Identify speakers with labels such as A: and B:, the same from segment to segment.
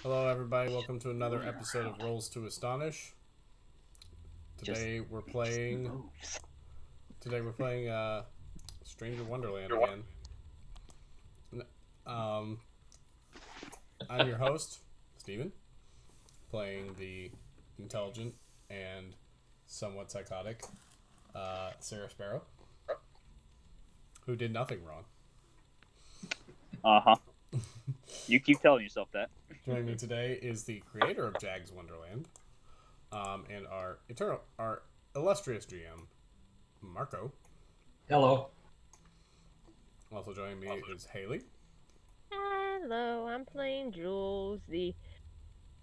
A: Hello, everybody. Welcome to another episode of Rolls to Astonish. Today we're playing. Today we're playing Stranger Wonderland again. Um, I'm your host, Steven, playing the intelligent and somewhat psychotic Sarah Sparrow, who did nothing wrong.
B: Uh-huh. You keep telling yourself that.
A: Joining me today is the creator of Jags Wonderland, and our illustrious GM, Marco.
C: Hello.
A: Also joining me is Haley.
D: Hello, I'm playing Jules, the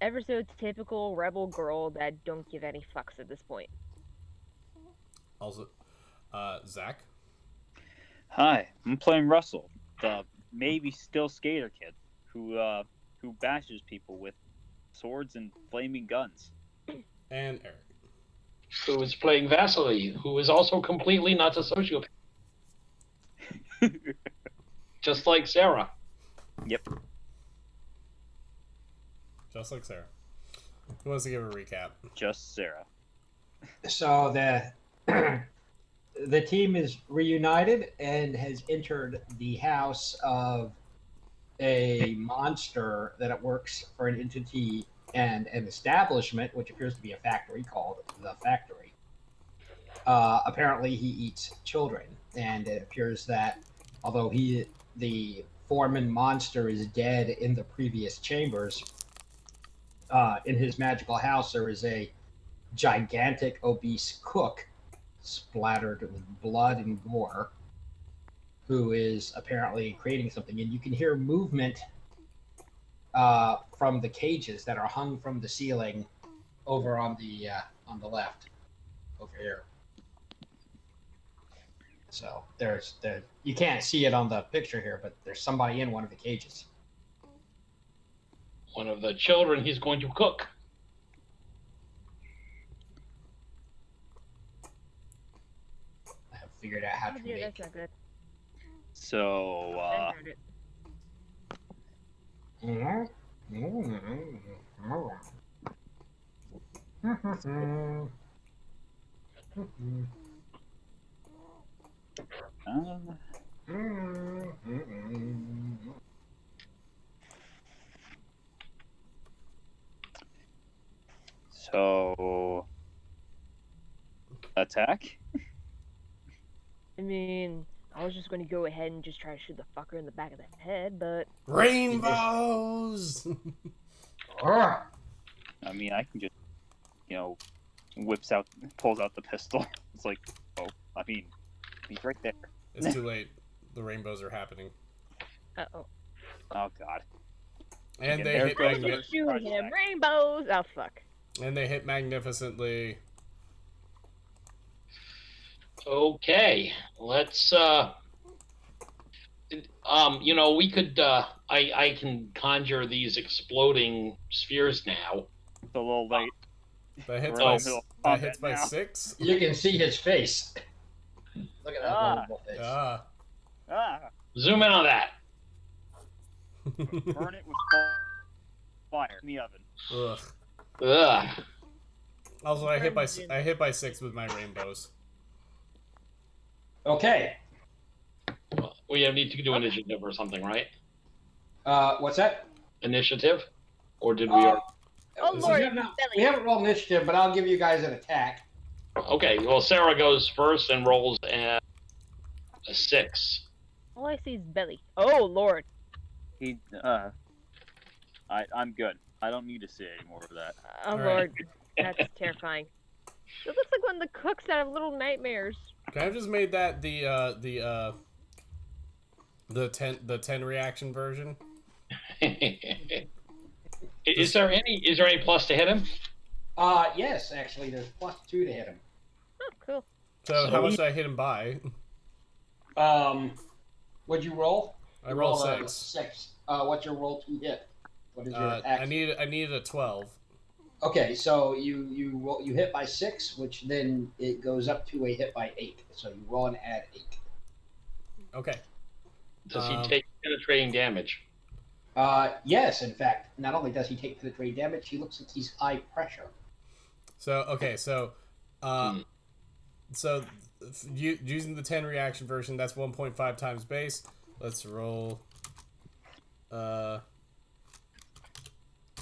D: ever so typical rebel girl that don't give any fucks at this point.
A: Also, Zach.
B: Hi, I'm playing Russell, the maybe still skater kid who bashes people with swords and flaming guns.
A: And Eric.
C: Who is playing Vasily, who is also completely not a sociopath. Just like Sarah.
B: Yep.
A: Just like Sarah. Who wants to give a recap?
B: Just Sarah.
E: So the team is reunited and has entered the house of a monster that it works for an entity and an establishment, which appears to be a factory called the Factory. Apparently, he eats children, and it appears that although the foreman monster is dead in the previous chambers, in his magical house there is a gigantic obese cook splattered with blood and gore who is apparently creating something, and you can hear movement from the cages that are hung from the ceiling over on the left over here. So you can't see it on the picture here, but there's somebody in one of the cages.
C: One of the children he's going to cook.
E: I have figured out how
D: Oh
E: to
D: dear,
E: make.
D: that's not good.
B: So,
D: I heard it.
B: so attack?
D: I mean, I was just going to go ahead and just try to shoot the fucker in the back of the head, but
A: Rainbows!
B: I mean, I can just, pulls out the pistol. It's like, oh, I mean, he's right there.
A: It's too late. The rainbows are happening.
D: uh-oh.
B: Oh, God.
A: And
B: Yeah,
A: they
B: there
A: hit
B: goes
D: I'm
B: the-
D: shooting him! Rainbows! Oh, fuck.
A: and they hit magnificently.
C: Okay, let's we could I can conjure these exploding spheres now.
B: It's a little late.
A: That hits
B: We're
A: by
B: in the middle of
A: that
B: combat
A: hits by
B: now.
A: 6.
E: You can see his face. Look at that
B: Ah.
E: horrible face.
B: Ah,
C: Zoom in on that.
B: burn it with fire in the oven.
A: Ugh.
C: Ugh.
A: Also, I hit by 6 with my rainbows.
E: Okay.
C: We need to do initiative or something, right?
E: What's that?
C: Initiative? Or did we already...
D: Oh,
E: We
D: Lord,
E: we haven't rolled initiative, but I'll give you guys an attack.
C: Okay, well, Sarah goes first and rolls a 6.
D: all I see is belly. Oh, Lord.
B: I'm good. I don't need to see any more of that.
D: Oh,
A: All right.
D: Lord. That's terrifying. It looks like one of the cooks out of Little Nightmares.
A: Can I have just made that the 10 reaction version?
C: Is there any plus to hit him?
E: Yes, actually, there's +2 to hit him.
D: Oh, cool.
A: So how much did I hit him by?
E: What'd you roll?
A: I
E: You
A: rolled
E: rolled a
A: 6.
E: 6. What's your roll to hit? What is your attack?
A: I needed a 12.
E: Okay, so you hit by 6, which then it goes up to a hit by 8. So you roll and add 8.
A: Okay.
C: Does he take penetrating damage?
E: Yes, in fact, not only does he take penetrating damage, he looks like he's high pressure.
A: So okay,
C: Hmm.
A: so using the 10 reaction version, that's 1.5 times base. Let's roll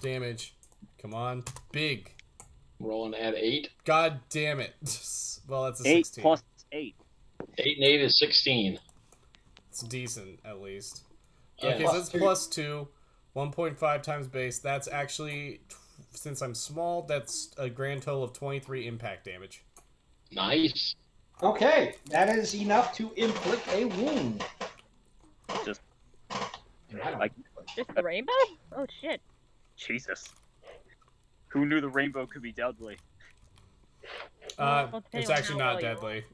A: damage. Come on, big.
C: Rolling at 8.
A: God damn it. Well, that's a
B: 8
A: 16.
B: plus 8.
C: 8 and 8 is 16.
A: It's decent, at least.
C: Yeah.
A: Okay, so that's plus 2. 1.5 times base. That's actually, since I'm small, that's a grand total of 23 impact damage.
C: Nice.
E: Okay, that is enough to inflict a wound.
B: Just
E: And I don't-
B: Like-
D: Just the rainbow? Oh shit.
B: Jesus. Who knew the rainbow could be deadly?
D: Well, depending
A: It's
D: on
A: actually
D: how
A: not
D: well you
A: deadly.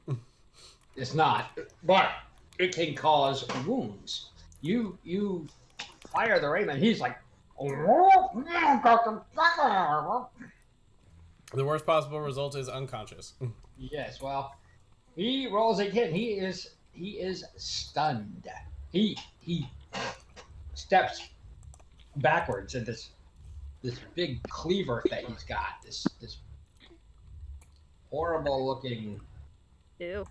E: It's not, but it can cause wounds. You fire the rainbow, he's like,
A: The worst possible result is unconscious.
E: yes. Well, he rolls again. He is stunned. He steps backwards in this big cleaver that he's got. This horrible looking
D: Ew.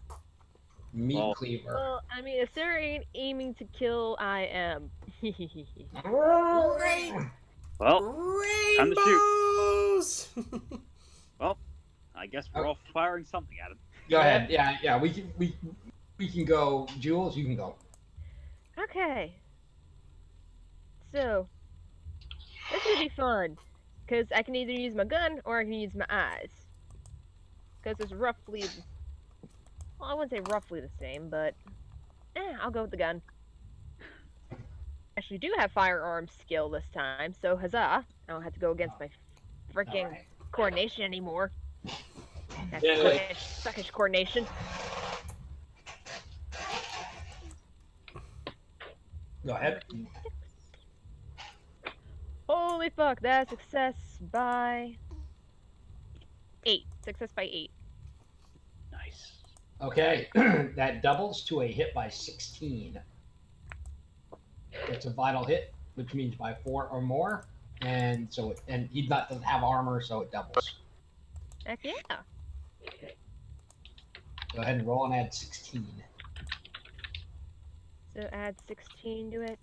E: meat
B: Oh.
E: cleaver.
D: Well, I mean, if they're aiming to kill, I am.
B: Well, time to shoot.
A: Rainbows!
B: I guess we're all firing something at him.
E: Go ahead. Yeah. We can go. Jules, you can go.
D: Okay. So, this would be fun. Because I can either use my gun or I can use my eyes. Because it's roughly. Well, I wouldn't say roughly the same, but. I'll go with the gun. Actually, do have firearms skill this time, so huzzah. I don't have to go against my freaking
E: Alright.
D: coordination anymore. That's
E: Yeah.
D: suckish coordination.
E: Go ahead.
D: Holy fuck, that's success by 8. Success by 8.
B: Nice.
E: Okay, that doubles to a hit by 16. It's a vital hit, which means by 4 or more, and so he doesn't have armor, so it doubles.
D: Heck yeah.
E: Go ahead and roll and add 16.
D: So add 16 to it.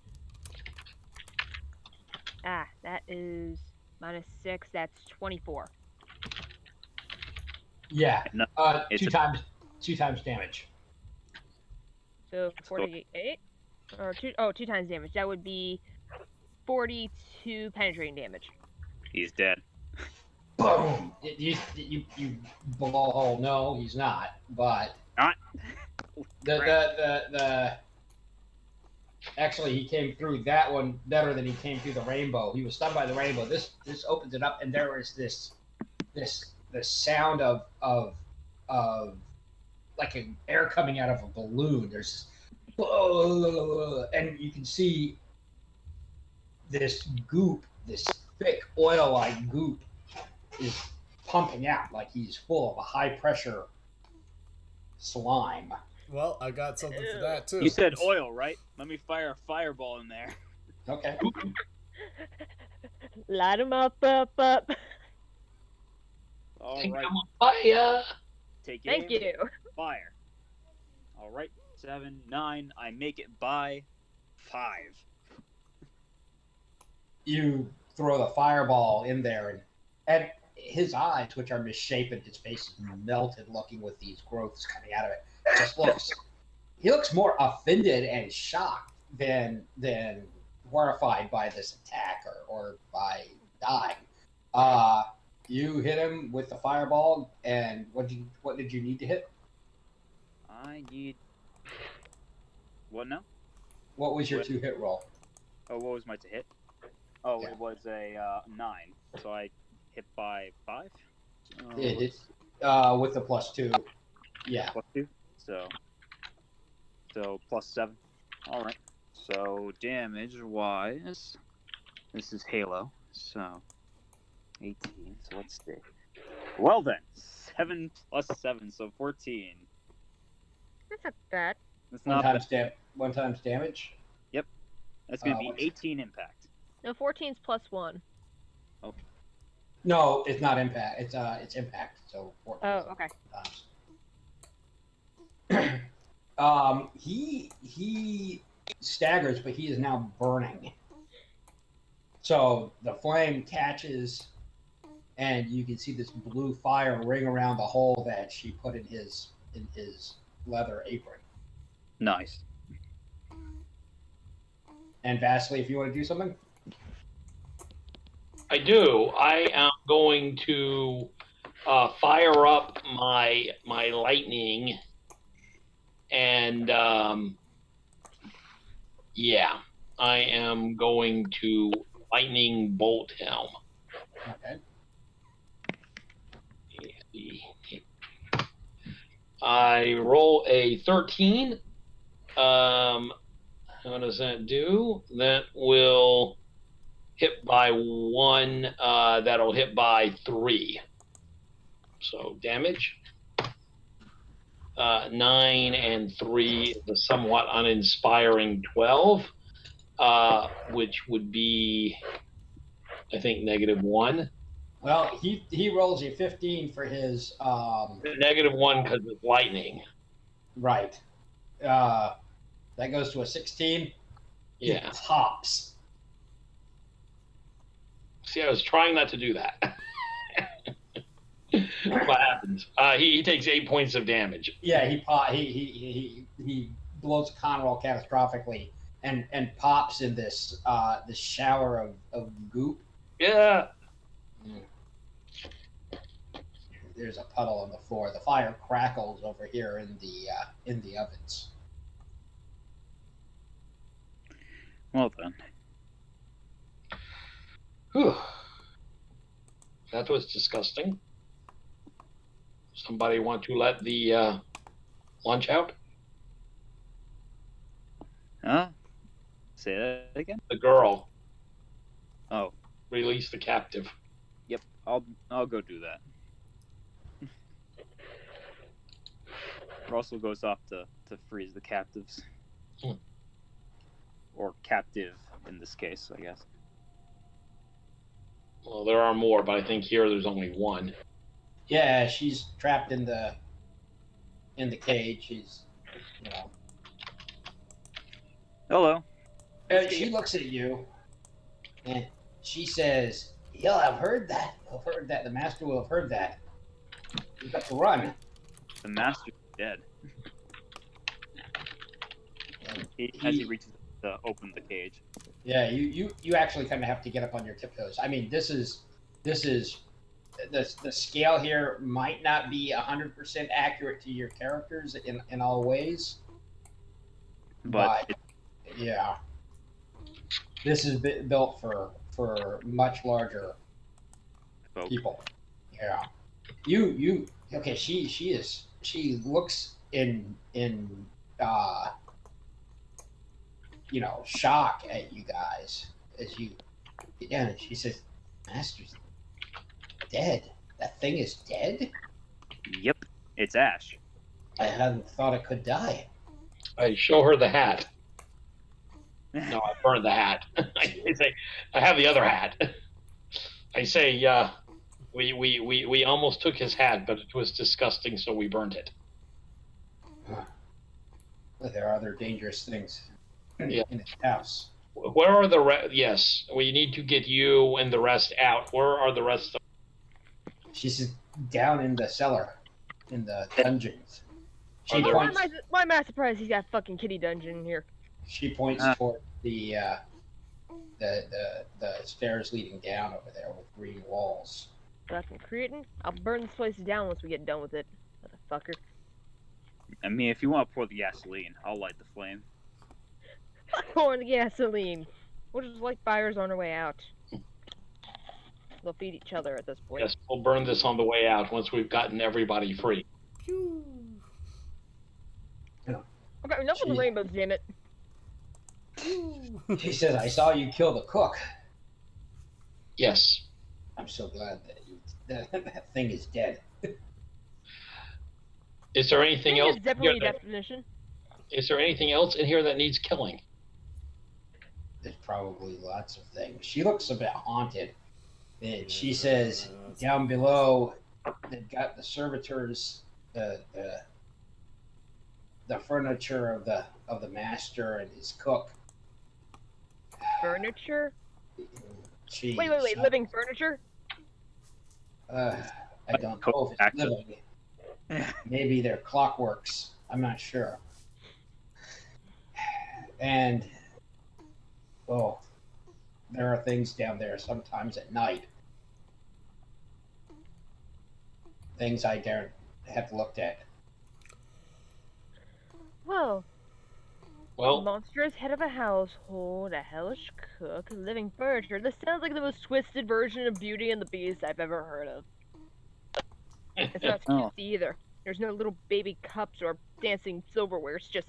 D: That is minus 6. That's 24.
E: Yeah.
B: No, it's
E: Two times damage.
D: So 48. Or 2 times damage. That would be 42 penetrating damage.
B: He's dead.
E: Boom! You blow a hole. No, he's not. But
B: Not.
E: the actually he came through that one better than he came through the rainbow. He was stunned by the rainbow. This opens it up, and there is this sound of like an air coming out of a balloon. There's and you can see this goop, this thick oil-like goop, is pumping out like he's full of a high-pressure slime.
A: Well, I got something for that, too.
B: You said oil, right? Let me fire a fireball in there.
E: Okay.
D: Light 'em up.
B: All
C: Think
B: right.
C: I'm on fire.
B: Take
D: Thank
B: aim.
D: you.
B: Fire. All right. 7, 9. I make it by 5.
E: You throw the fireball in there, and his eyes, which are misshapen, his face is melted looking with these growths coming out of it, he looks more offended and shocked than horrified by this attack or by dying. You hit him with the fireball, and what did you need to hit?
B: I need. What now?
E: What was your 2-hit roll?
B: Oh, what was my to hit? Oh,
E: Yeah.
B: it was a 9. So I hit by 5.
E: With the +2. Yeah.
B: Plus 2. So plus 7. All right. So damage wise, this is Halo. So 18. So let's see. Well then, 7 plus 7, so 14.
D: That's not bad.
B: That's not bad.
E: One times damage.
B: That's gonna be
E: what's-
B: 18 impact.
D: No, 14's +1.
E: No, it's not impact. It's impact. So 14.
D: Oh, okay.
E: He staggers, but he is now burning. So the flame catches, and you can see this blue fire ring around the hole that she put in his leather apron.
B: Nice.
E: And Vasily, if you want to do something.
C: I do. I am going to fire up my lightning, and yeah, I am going to lightning bolt him.
E: Okay.
C: I roll a 13. What does that do? That will hit by 1. That'll hit by 3. So damage. 9 and 3 is a somewhat uninspiring 12, which would be, I think, -1.
E: Well, he rolls a 15 for his
C: -1 because it's lightning.
E: right. That goes to a 16.
C: Yeah.
E: He pops.
C: See, I was trying not to do that. What happens? He takes 8 points of damage.
E: Yeah, he blows Conroll catastrophically and pops in this shower of goop.
C: Yeah.
E: There's a puddle on the floor. The fire crackles over here in the ovens.
B: Well then.
C: Whew. That was disgusting. Somebody want to let the lunch out?
B: Huh? Say that again?
C: The girl.
B: Oh,
C: Release the captive.
B: yep. I'll go do that. Russell goes off to freeze the captives. Or captive in this case, I guess.
C: Well, there are more, but I think here there's only 1.
E: Yeah, she's trapped in the cage. She's, you know.
B: Hello.
E: She looks at you, and she says, "He'll have heard that. He'll have heard that. The master will have heard that. We've got to run."
B: The master's dead.
E: And
B: As he reaches to open the cage.
E: Yeah, you actually kind of have to get up on your tiptoes. I mean, this is the scale here might not be 100% accurate to your characters in all ways,
B: But
E: yeah, this is built for much larger people. Yeah, you okay? She looks in shock at you guys as you get down, and she says, "Master's dead. That thing is dead?
B: Yep, it's Ash.
E: I hadn't thought it could die."
C: I show her the hat. No, I burned the hat. I say, I have the other hat. I say, we almost took his hat, but it was disgusting, so we burned it.
E: But there are other dangerous things
C: Yeah.
E: in his house.
C: Where are the Yes, we need to get you and the rest out. Where are the rest of
E: She's down in the cellar, in the dungeons. She
C: Are there-
D: Why
E: points.
D: am I surprised he's got fucking kitty dungeon in here?
E: She points toward the stairs leading down over there with green walls.
D: Fucking cretin. I'll burn this place down once we get done with it, motherfucker.
B: I mean, if you want to pour the gasoline, I'll light the flame.
D: Pour the gasoline. We'll just light fires on our way out. They'll feed each other at this point.
C: Yes, we'll burn this on the way out once we've gotten everybody free.
A: Pew.
D: Okay, enough of the
E: Jeez.
D: rainbows, damn it.
A: Pew.
E: She says, "I saw you kill the cook.
C: Yes.
E: I'm so glad that that thing is dead."
C: Is there anything
D: Thing
C: else?
D: is definitely a
C: here
D: definition.
C: is there anything else in here that needs killing?
E: There's probably lots of things. She looks a bit haunted. And she
A: Yeah,
E: says
A: that's
E: down below, they've got the servitors, the furniture of the master and his cook.
D: Furniture?
E: She,
D: Wait, living furniture?
E: I don't know if it's living. Maybe they're clockworks. I'm not sure. And, oh, there are things down there sometimes at night. Things I daren't have looked at.
D: Well,
C: Well,
D: monstrous head of a household, a hellish cook, living furniture. This sounds like the most twisted version of Beauty and the Beast I've ever heard of. It's not
B: Oh.
D: cute either. There's no little baby cups or dancing silverware. It's just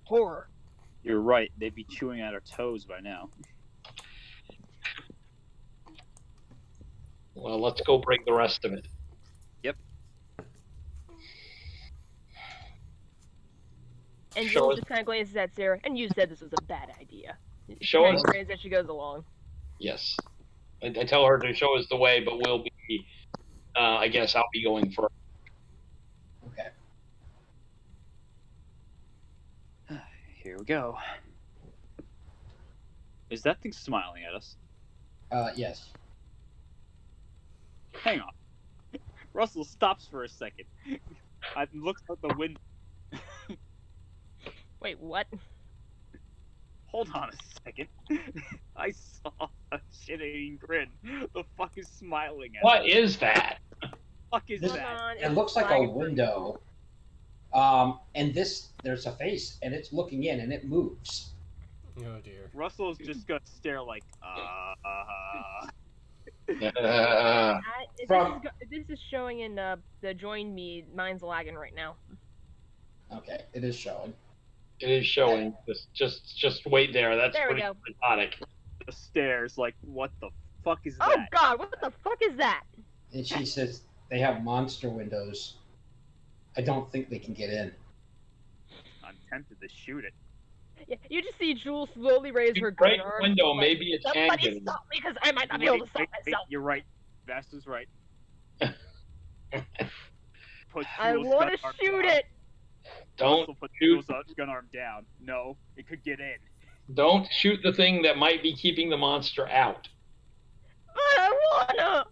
D: horror.
B: You're right. They'd be chewing at our toes by now.
C: well, let's go break the rest of it.
D: And
C: Show
D: Jules
C: us.
D: just kind of glances at Sarah, and you said this was a bad idea.
C: Show
D: Kind
C: us.
D: of grins as she goes along.
C: Yes. I tell her to show us the way, but we'll be, I guess I'll be going first.
E: Okay.
B: Here we go. Is that thing smiling at us?
E: Yes.
B: Hang on. Russell stops for a second. I looked out the window.
D: Wait, what?
B: Hold on a second. I saw a shit-eating grin. The fuck is smiling at
C: What
B: us?
C: is that?
B: Fuck is
E: This-
B: that?
D: on,
E: It
D: it's
E: looks like a
D: flagging for-
E: window. And there's a face, and it's looking in, and it moves.
A: Oh dear.
B: Russell's just gonna stare like,
E: From-
D: This is showing in the join me. Mine's lagging right now.
E: Okay, it is showing.
C: It is showing. Just wait there. That's
D: There we
C: pretty
D: go.
C: hypnotic.
B: the stares like, what the fuck is
D: Oh
B: that?
D: God, what the fuck is that?
E: And she says they have monster windows. I don't think they can get in.
B: I'm tempted to shoot it.
D: Yeah, you just see Jules slowly raise
C: You
D: her
C: break
D: gun
C: the
D: arm.
C: window,
D: like,
C: maybe it can
D: somebody
C: get in.
D: stop me, because I might not be able to stop myself.
B: You're right. Vasta's right. Put
D: I
B: Jules'
D: want
B: gun
D: to
B: arm
D: shoot
B: down.
D: it.
C: Don't
B: Russell put
C: shoot.
B: Jules' gun arm down. No, it could get in.
C: Don't shoot the thing that might be keeping the monster out.
D: But I wanna.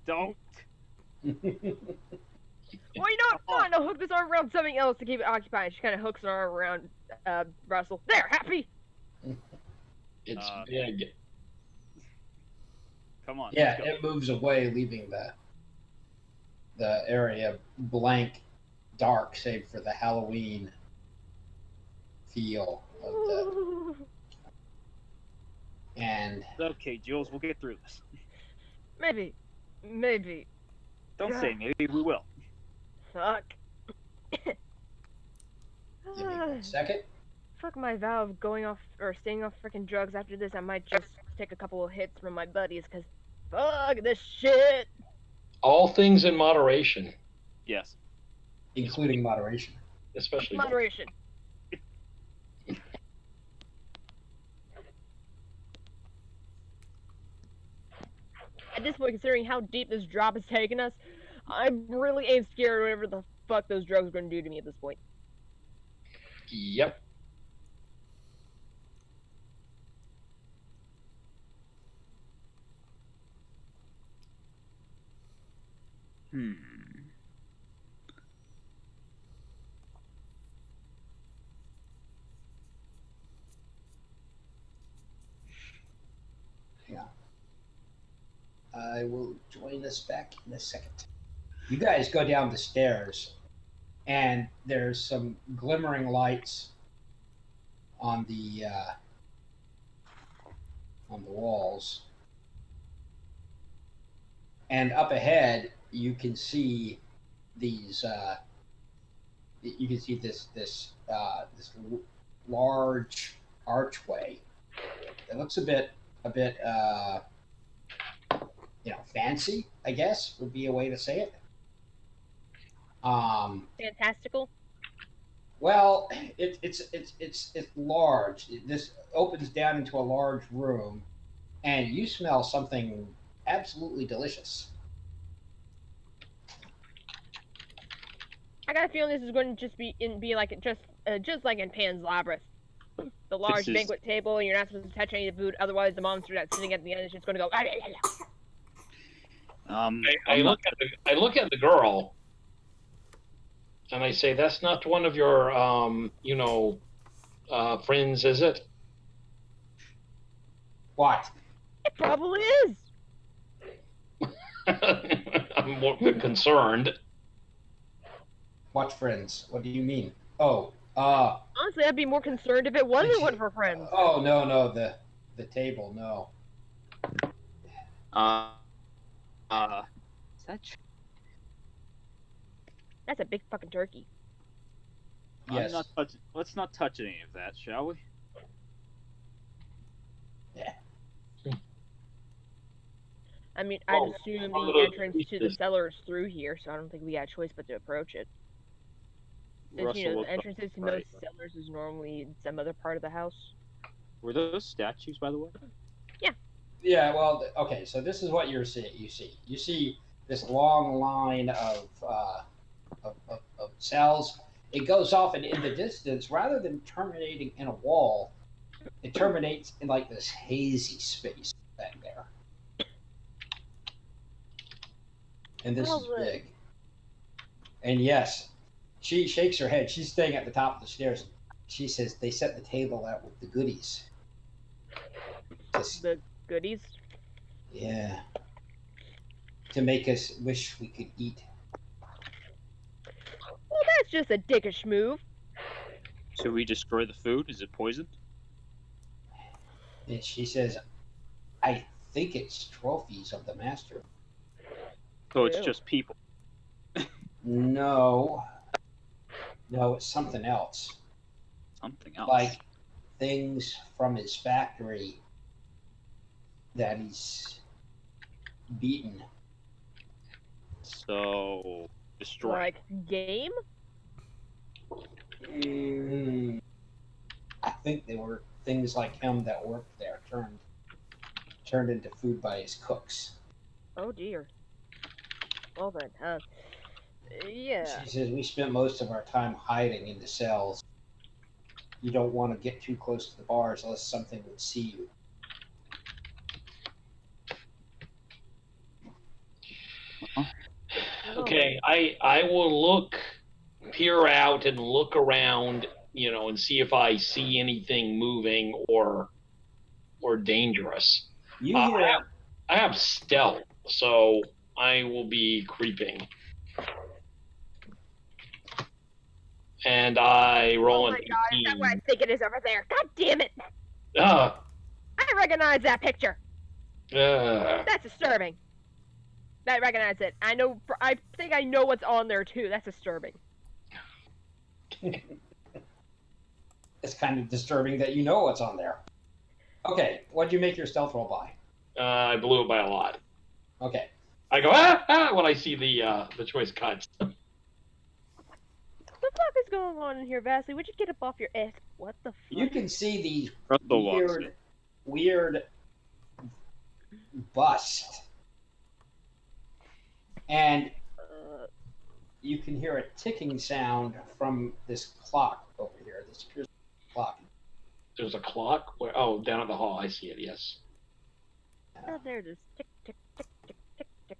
B: Don't.
D: Well, you know what? Fine, I'll hook this arm around something else to keep it occupied. She kind of hooks her arm around Russell. There, happy.
C: It's big.
B: Come on.
E: Yeah,
B: let's go.
E: it moves away, leaving the area blank, dark, save for the Halloween feel of the. And
B: Okay, Jules, we'll get through this.
D: Maybe.
B: Don't say maybe, we will.
D: Fuck.
E: give me 1 second.
D: Fuck my vow of going off or staying off freaking drugs. After this, I might just take a couple of hits from my buddies, cause fuck this shit.
C: All things in moderation,
B: Yes.
E: Including moderation.
C: especially.
D: Moderation. At this point, considering how deep this drop has taken us, I really ain't scared of whatever the fuck those drugs are going to do to me at this point.
C: Yep.
E: I will join us back in a second. You guys go down the stairs, and there's some glimmering lights on the walls. And up ahead, you can see these. You can see this large archway. It looks a bit fancy, I guess would be a way to say it.
D: Fantastical.
E: Well, it's large. This opens down into a large room, and you smell something absolutely delicious.
D: I got a feeling this is going to just be like just like in Pan's Labyrinth, the large
B: is-
D: banquet table, and you're not supposed to touch any of the food. Otherwise, the monster that's sitting at the end is just going to go.
C: I
B: I'm not.
C: I look at the girl, and I say, "That's not one of your, friends, is it?"
E: What?
D: It probably is.
C: I'm more concerned.
E: What friends? What do you mean? Oh,
D: Honestly, I'd be more concerned if it wasn't one of her friends.
E: oh no, the table, no.
B: Is that?
D: That's a big fucking turkey.
E: Yes.
B: I'm not touching. Let's not touch any of that, shall we?
E: Yeah.
D: I mean,
C: Oh,
D: I'd assume
C: one of
D: the
C: those
D: entrance to the
C: pieces.
D: cellar is through here, so I don't think we got a choice but to approach it. Because, you know,
B: looks
D: the entrances to
B: right.
D: most cellars is normally in some other part of the house.
B: Were those statues, by the way?
E: Yeah, well, okay, so this is what you see this long line of cells. It goes off, and in the distance, rather than terminating in a wall, it terminates in like this hazy space back there. And this is big. And yes, she shakes her head. She's staying at the top of the stairs. She says they set the table out with the goodies.
D: The goodies?
E: Yeah. To make us wish we could eat.
D: Well, that's just a dickish move.
B: Should we destroy the food? Is it poisoned?
E: And she says, I think it's trophies of the master.
B: So it's
D: Ew.
B: just people.
E: No. No, it's something else.
B: Something else.
E: Like things from his factory that he's beaten.
B: So destroy.
D: Like, game?
E: I think they were things like him that worked there turned into food by his cooks.
D: Oh, dear. Well then, yeah.
E: She says we spent most of our time hiding in the cells. You don't want to get too close to the bars unless something would see you.
C: Okay, I will peer out and look around, and see if I see anything moving or dangerous.
E: You hear
C: I have stealth, so I will be creeping. And I roll
D: Oh
C: an
D: my god, is that
C: 18.
D: what I think it is over there? God damn it!
C: Ah,
D: I recognize that picture! That's disturbing. I recognize it. I think I know what's on there too. That's disturbing.
E: it's kind of disturbing that you know what's on there. Okay, what'd you make your stealth roll by?
C: I blew it by a lot.
E: Okay.
C: I go when I see the choice cuts.
D: What the fuck is going on in here, Vasily? Would you get up off your ass? What the fuck?
E: You can see these
B: Russell walks in.
E: weird bust. And you can hear a ticking sound from this clock over here. This clock.
C: There's a clock? Where? Oh, down at the hall. I see it, yes.
D: Oh, there it is. Tick, tick, tick, tick, tick, tick.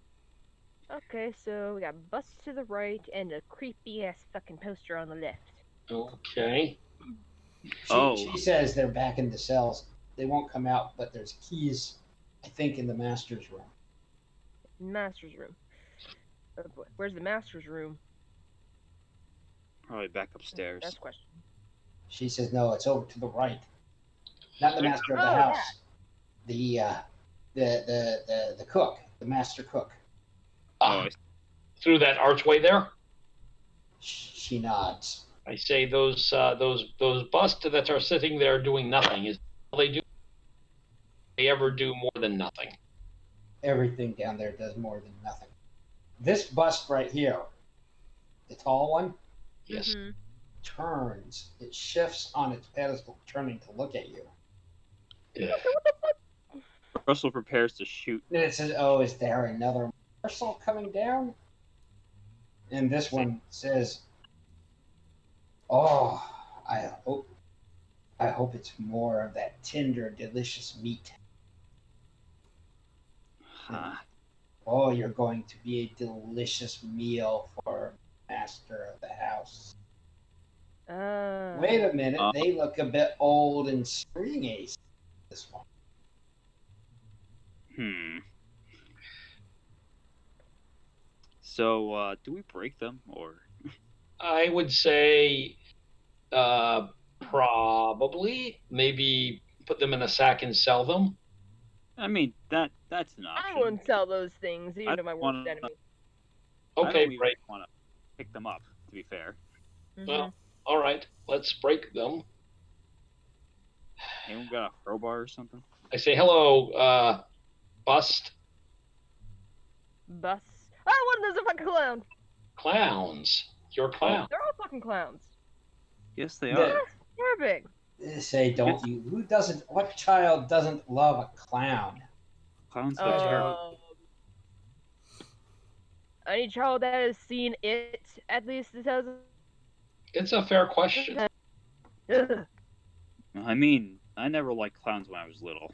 D: Okay, so we got bus to the right and a creepy ass fucking poster on the left.
C: Okay.
E: She says they're back in the cells. They won't come out, but there's keys, I think, in the master's room.
D: Master's room. Oh boy, where's the master's room?
B: Probably back upstairs.
D: That's the question.
E: She says, no, it's over to the right. Not the master of the
D: Oh,
E: house. The cook, the master cook.
C: Through that archway there?
E: She nods.
C: I say those busts that are sitting there doing nothing. Is all they do? They ever do more than nothing?
E: Everything down there does more than nothing. This bust right here, the tall one,
C: Yes.
D: Mhm.
E: turns. It shifts on its pedestal, turning to look at you.
C: Yeah.
B: Russell prepares to shoot.
E: Then it says, "Oh, is there another morsel coming down?" And this one says, "Oh, I hope it's more of that tender, delicious meat.
B: Huh.
E: Oh, you're going to be a delicious meal for master of the house." Wait a minute, they look a bit old and stringy. This one.
B: So, do we break them or?
C: I would say probably maybe put them in a sack and sell them.
B: I mean, that's an option.
D: I wouldn't sell those things, even to my worst
B: wanna-
D: enemy.
B: I
C: Okay,
B: don't even
C: break.
B: want to pick them up. To be fair,
C: Well, all right, let's break them.
B: anyone got a crowbar or something?
C: I say hello, bust
D: Bus. Oh, what? There's a fucking clown.
C: clowns. You're a clown.
D: They're all fucking clowns.
B: Yes, they
E: Yeah.
B: are.
D: They're big.
E: They say, don't you? Who doesn't? What child doesn't love a clown?
B: Clowns are terrible.
D: Any child that has seen it at least says.
C: It's a fair question.
D: Ugh.
B: I mean, I never liked clowns when I was little.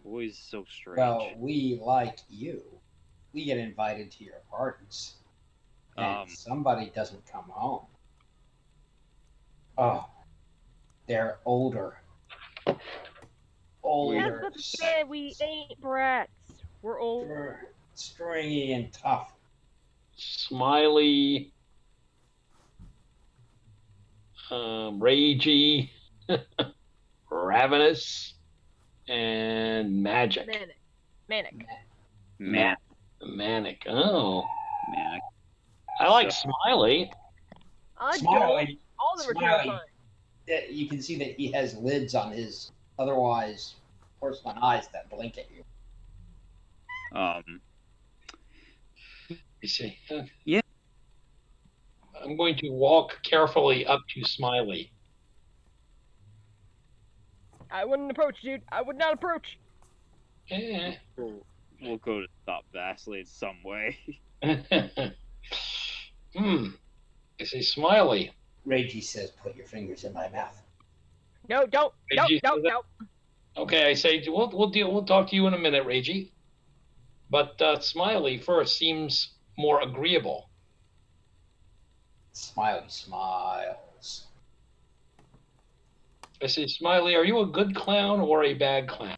B: Always so strange.
E: Well, we like you. We get invited to your parties, and somebody doesn't come home. Oh, they're older. Older.
D: That's what said. We ain't brats. We're old.
E: Stringy and tough.
C: Smiley, ragey, ravenous, and magic.
D: Manic.
C: Manic. Oh,
B: Manic.
C: I like Smiley.
D: I
E: Smiley.
D: All of them are
E: Smiley.
D: terrifying.
E: You can see that he has lids on his otherwise porcelain eyes that blink at you.
C: You see.
B: Yeah.
C: I'm going to walk carefully up to Smiley.
D: I wouldn't approach, dude. I would not approach.
C: Eh.
B: We'll go to stop Vasily in some way.
C: I say Smiley.
E: Reggie says, "Put your fingers in my mouth."
D: No, don't.
C: Reggie,
D: Don't.
C: Okay, I say we'll talk to you in a minute, Reggie. But Smiley first seems more agreeable.
E: Smiley smiles.
C: I say, Smiley, are you a good clown or a bad clown?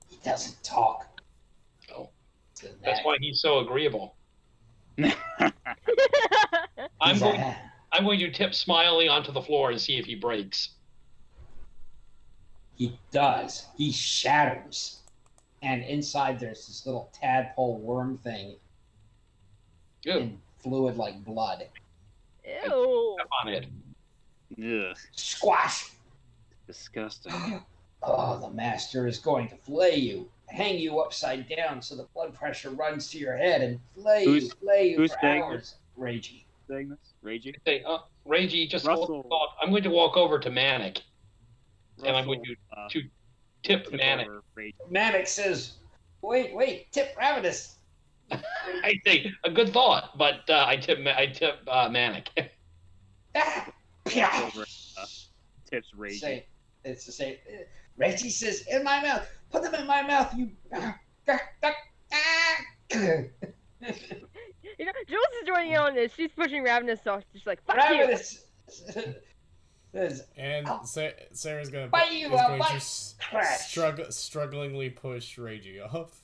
E: He doesn't talk.
C: Oh, that's why he's so agreeable. I'm going to tip Smiley onto the floor and see if he breaks.
E: He does. He shatters. And inside there's this little tadpole worm thing
C: Ew.
E: in fluid like blood.
D: Ew.
C: Step on it.
B: Ugh,
E: Squash!
B: disgusting.
E: Oh, the master is going to flay you, hang you upside down so the blood pressure runs to your head and flay you
B: who's
E: for
B: saying
E: hours. Ragey.
B: Saying this? Raging?
C: Say, Reggie, just
B: Russell.
C: I'm going to walk over to Manic, and I'm going
B: Russell,
C: to tip Manic.
B: over Raging.
E: Manic says, wait, tip Ravenous.
C: I say a good thought, but I tip Manic.
E: Ah!
B: Over, tips Raging.
E: It's the same. Reggie says, "In my mouth. Put them in my mouth, you."
D: You know, Jules is joining in on this. She's pushing Ravenous off. She's like, fuck
E: Ravenous says,
A: And Sarah's gonna
E: bite you,
A: is going
E: bite.
A: to
E: Crash.
A: strugglingly push Reggie off.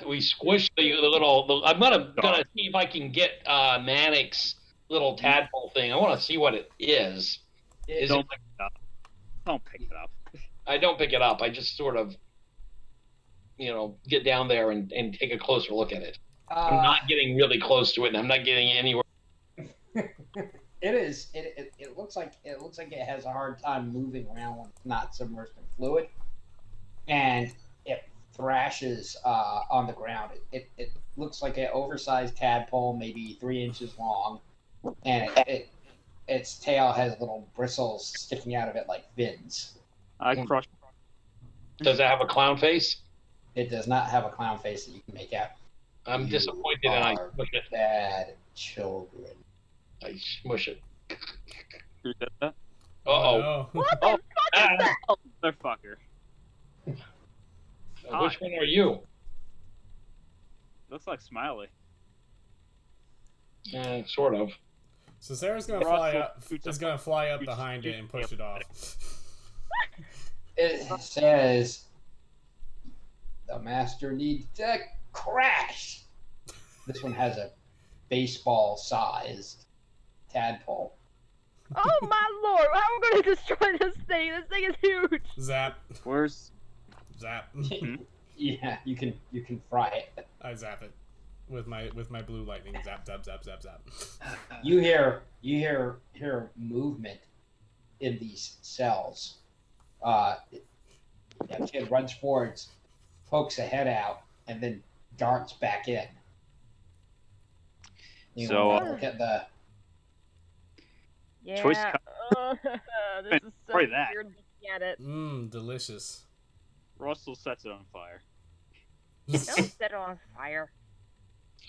C: We squish the little. I'm gonna see if I can get Manic's little tadpole thing. I want to see what it is.
B: Don't pick it up. Don't pick it up.
C: I don't pick it up. I just sort of, get down there and take a closer look at it. I'm not getting really close to it, and I'm not getting anywhere.
E: It is. It looks like it has a hard time moving around when it's not submersed in fluid, and it thrashes on the ground. It looks like an oversized tadpole, maybe 3 inches long, and its tail has little bristles sticking out of it like fins.
B: I crush.
C: Does it have a clown face?
E: It does not have a clown face that you can make out.
C: I'm
E: You
C: disappointed and I
E: are
C: smush it.
E: bad children.
C: I smush it.
B: Who did that?
C: Uh-oh.
A: No.
D: What the
B: Oh.
D: fuck is that?
B: Motherfucker.
C: Which one are you?
B: Looks like Smiley.
C: Sort of.
A: So Sarah's gonna fly up. Is gonna fly up behind it and push it off.
E: It says the master needs to crash. This one has a baseball-sized tadpole.
D: Oh my lord! How am I going to destroy this thing? This thing is huge.
A: Zap.
B: Where's?
A: Zap.
E: Yeah, you can fry it.
A: I zap it with my blue lightning. Zap zap zap zap zap.
E: You hear movement in these cells. That kid runs forwards, pokes a head out, and then darts back in. You
B: So,
E: look at the.
D: Yeah.
B: Choice
D: This is so
B: Try that.
D: weird looking at it.
A: Mmm, delicious.
B: Russell sets it on fire.
D: Don't set it on fire.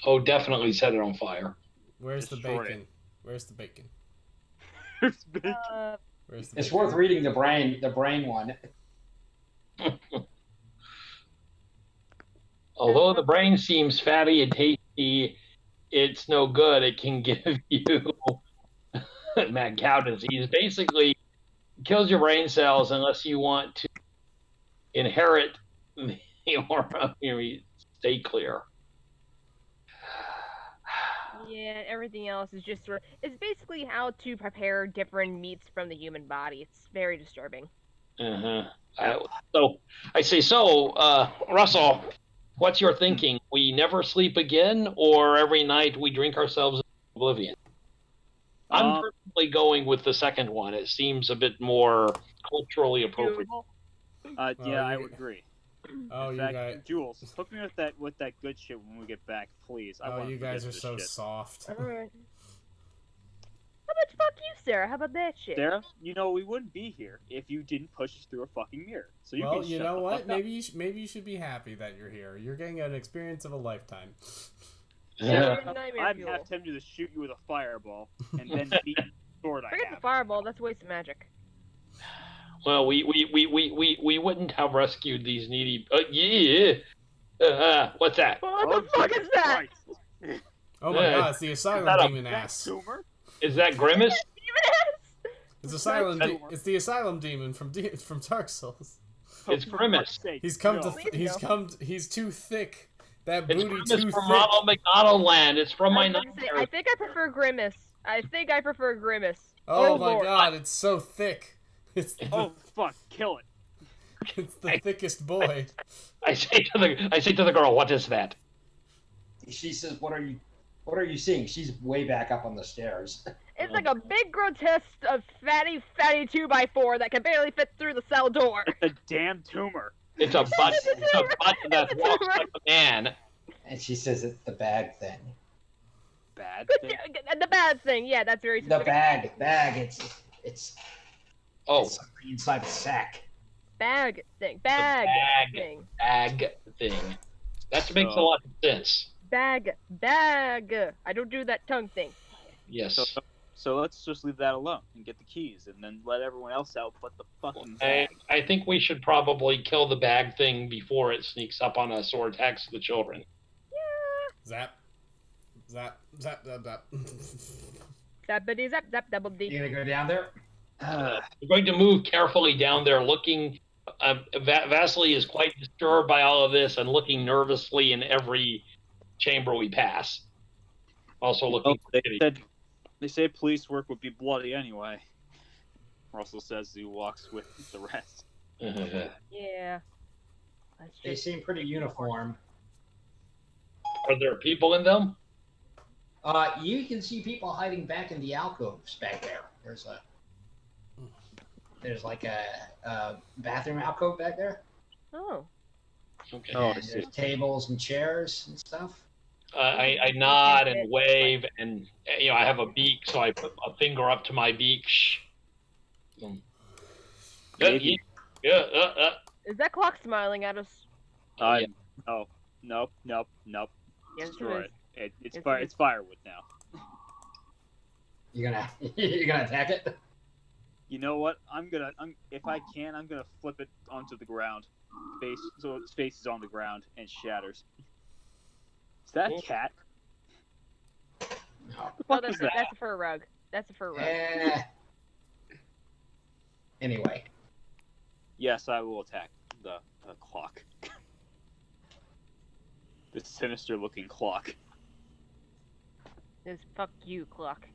C: Oh, definitely set it on fire.
A: Where's the
B: Destroy
A: bacon? Where's the bacon?
B: It's big.
A: Where's the
E: It's
A: bacon?
E: worth reading the brain one.
C: Although the brain seems fatty and tasty, it's no good. It can give you mad cow disease. Basically, kills your brain cells unless you want to inherit the aura. Stay clear.
D: Yeah, everything else is just it's basically how to prepare different meats from the human body. It's very disturbing.
C: So Russell, what's your thinking? We never sleep again, or every night we drink ourselves into oblivion? I'm personally going with the second one. It seems a bit more culturally appropriate.
B: Yeah, I would agree.
A: Oh,
B: In
A: you
B: fact,
A: guys.
B: Jules, hook me with that good shit when we get back, please. I
A: Oh,
B: wanna
A: you guys
B: forget
A: are
B: this
A: so
B: shit.
A: soft.
D: Alright. How about fuck you, Sarah? How about that shit?
B: Sarah, you know we wouldn't be here if you didn't push us through a fucking mirror. So you
A: Well,
B: can
A: you
B: shut
A: know
B: the
A: what?
B: fuck
A: Maybe you should be happy that you're here. You're getting an experience of a lifetime.
D: Sarah,
B: up.
D: nightmare
B: I'm
D: fuel.
B: half tempted to shoot you with a fireball and then beat the sword I
D: Forget the
B: have.
D: fireball. That's a waste of magic.
C: Well, we wouldn't have rescued these needy. What's that?
D: What the fuck is that?
B: Christ.
A: Oh my
C: Yeah.
A: god, it's the asylum
C: that a
A: demon
B: That
A: ass.
B: tumor?
C: Is that Grimace?
A: It's asylum.
B: That's-
A: It's the asylum demon from Dark Souls.
C: It's
B: For
C: Grimace.
B: fuck's sake,
A: He's come
B: no.
A: to.
D: Please
A: He's
D: no.
A: come. He's too thick. That
C: It's
A: booty
C: Grimace
A: too
C: from
A: thick.
C: Ronald McDonald Land. It's from my
D: I was about to say, I
C: nightmares.
D: think I prefer Grimace. I think I prefer Grimace.
A: Oh my
D: Lord.
A: god, it's so thick. It's the,
B: Oh fuck! Kill it.
A: it's the thickest boy.
C: I say to the girl, what is that?
E: She says, "What are you seeing?" She's way back up on the stairs.
D: It's like a big grotesque of fatty 2x4 that can barely fit through the cell door.
B: The damn tumor.
C: It's a butt. It's a butt that walks like a man.
E: And she says it's the bag thing.
B: Bad
D: Good
B: thing.
D: The bad thing, yeah, that's very
E: The
D: specific.
E: bag. It's
C: Oh,
E: inside the sack.
D: Bag thing.
C: bag.
D: Thing.
C: bag thing. That makes a
B: Oh.
C: lot of sense.
D: Bag. I don't do that tongue thing.
C: Yes.
B: So let's just leave that alone and get the keys, and then let everyone else out but the fucking
C: I,
B: bag.
C: I think we should probably kill the bag thing before it sneaks up on us or attacks the children.
A: Zap. Zap. Zap. Zap. Zap.
D: Zappity zap zap double
E: You
D: D.
E: gonna go down there?
C: We're going to move carefully down there, looking. Vasily is quite disturbed by all of this and looking nervously in every chamber we pass. Also looking.
B: Oh, they say police work would be bloody anyway. Russell says as he walks with the rest.
D: Yeah. Let's
E: They
D: just...
E: seem pretty uniform.
C: Are there people in them?
E: You can see people hiding back in the alcoves back there. There's like a bathroom alcove back there.
D: Oh.
C: Okay.
B: Oh, I
E: And
B: see.
E: there's tables and chairs and stuff.
C: I nod and wave, and I have a beak, so I put a finger up to my beak. Shh.
B: Maybe.
C: Yeah.
D: Is that clock smiling at us?
C: Yeah.
B: Oh, nope.
D: Yes,
B: Destroy
D: it is.
B: it. It's
D: Yes,
B: fire.
D: it
B: It's
D: is.
B: firewood now.
E: You're gonna attack it.
B: You know what? If I can, I'm gonna flip it onto the ground, so its face is on the ground and shatters. Is that a cat?
E: No.
B: What the
D: Oh,
B: fuck was that?
D: that's a fur rug. That's a fur rug.
E: Anyway,
B: Yes, I will attack the clock. This sinister-looking clock.
D: This fuck you clock.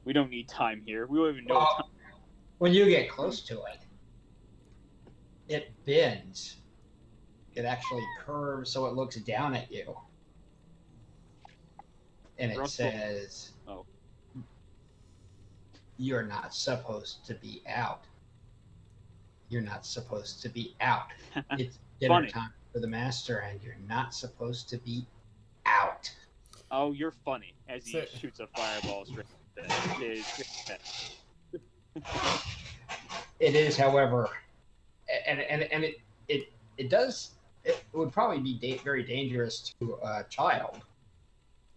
B: We don't need time here. We don't even know time.
E: when you get close to it, it bends. It actually curves so it looks down at you. And it
B: Russell.
E: says,
B: Oh.
E: You're not supposed to be out. You're not supposed to be out. It's dinner
B: Funny.
E: time for the master, and you're not supposed to be out.
B: Oh, you're funny. As he
A: So-
B: shoots a fireball straight at the
E: It is, however, and it does. It would probably be very dangerous to a child.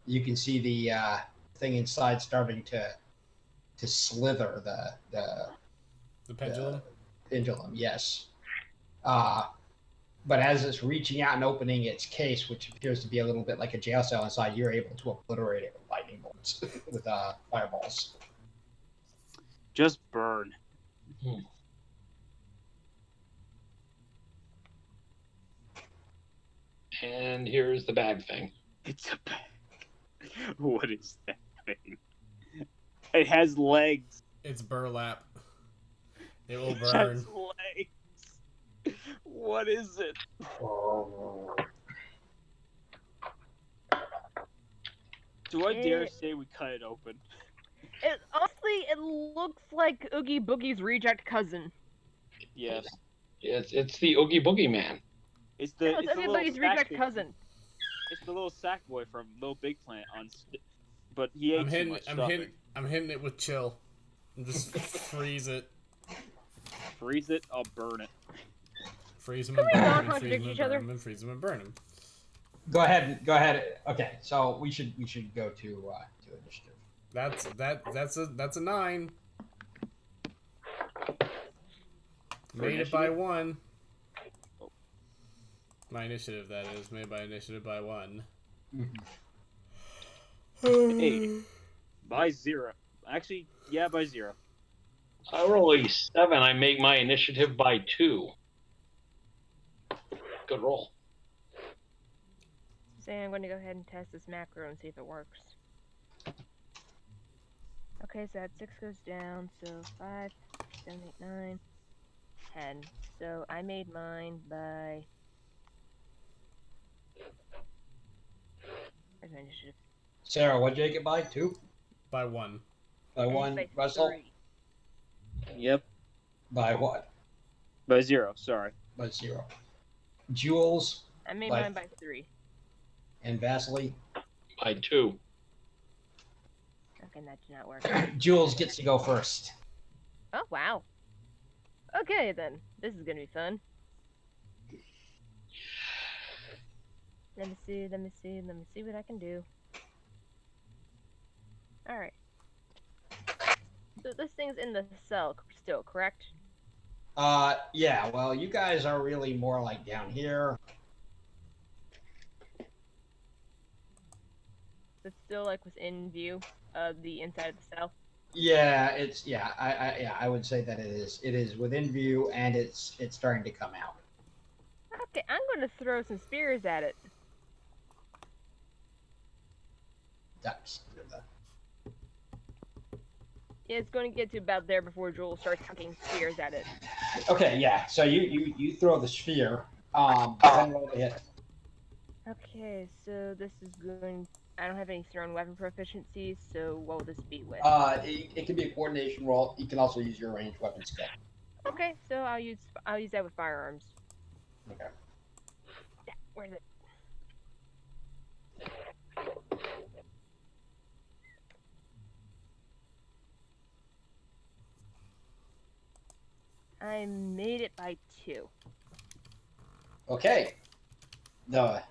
E: You can see the thing inside starting to slither
A: The pendulum.
E: pendulum. Yes, but as it's reaching out and opening its case, which appears to be a little bit like a jail cell inside, you're able to obliterate it with lightning bolts, with fireballs.
B: Just burn.
C: And here's the bag thing.
B: It's a bag. What is that thing? It has legs.
A: It's burlap. It will
B: It
A: burn.
B: has legs. What is it? Do I dare say we cut it open?
D: Honestly, it looks like Oogie Boogie's reject cousin.
B: Yes.
C: It's the Oogie Boogie Man.
B: It's
D: No,
B: the
D: it's Oogie
B: little
D: Boogie's
B: sack
D: reject
B: thing.
D: cousin.
B: It's the little sack boy from Little Big Planet but he ate too much stuffing.
A: I'm hitting it with chill. And just freeze it.
B: Freeze it, I'll burn it.
A: Freeze them and
D: Can we
A: burn
D: not
A: them. And freeze
D: contradict
A: them and
D: each
A: burn
D: other?
A: them. And freeze them and burn them.
E: Go ahead. Okay, so we should go to initiative.
A: That's a 9. Made it by
B: initiative?
A: 1.
B: Oh.
A: My initiative, that is. Made by initiative by 1.
B: Hey. By 0. Actually, yeah, by 0.
C: I roll a 7. I make my initiative by 2. Good roll.
D: Say I'm going to go ahead and test this macro and see if it works. Okay, so that 6 goes down, so 5, 7, 8, 9, 10. So I made mine by... Where's my initiative?
E: Sarah, what'd you get by? 2?
A: By 1.
E: By 1?
D: By
E: Russell?
D: 3.
B: Yep.
E: By what?
B: By 0, sorry.
E: By 0. Jules
D: I made
E: By-
D: mine by 3.
E: and Vasily.
C: By 2.
D: Okay, that did not work.
E: Jules gets to go first.
D: Oh, wow. Okay, then. This is gonna be fun. Let me see what I can do. Alright. So this thing's in the cell still, correct?
E: Yeah, well, you guys are really more like down here.
D: It's still like within view of the inside of the cell.
E: Yeah, I would say that it is within view, and it's starting to come out.
D: Okay, I'm gonna throw some spears at it.
E: That's
D: Yeah, it's going to get to about there before Joel starts chucking spears at it.
E: okay. Yeah, so you throw the sphere. Then roll to hit.
D: Okay, so this is going... I don't have any thrown weapon proficiencies, so what will this be with?
E: It can be a coordination roll. You can also use your ranged weapon skill.
D: Okay, so I'll use that with firearms.
E: Okay.
D: Where's it? I made it by 2.
E: Okay. The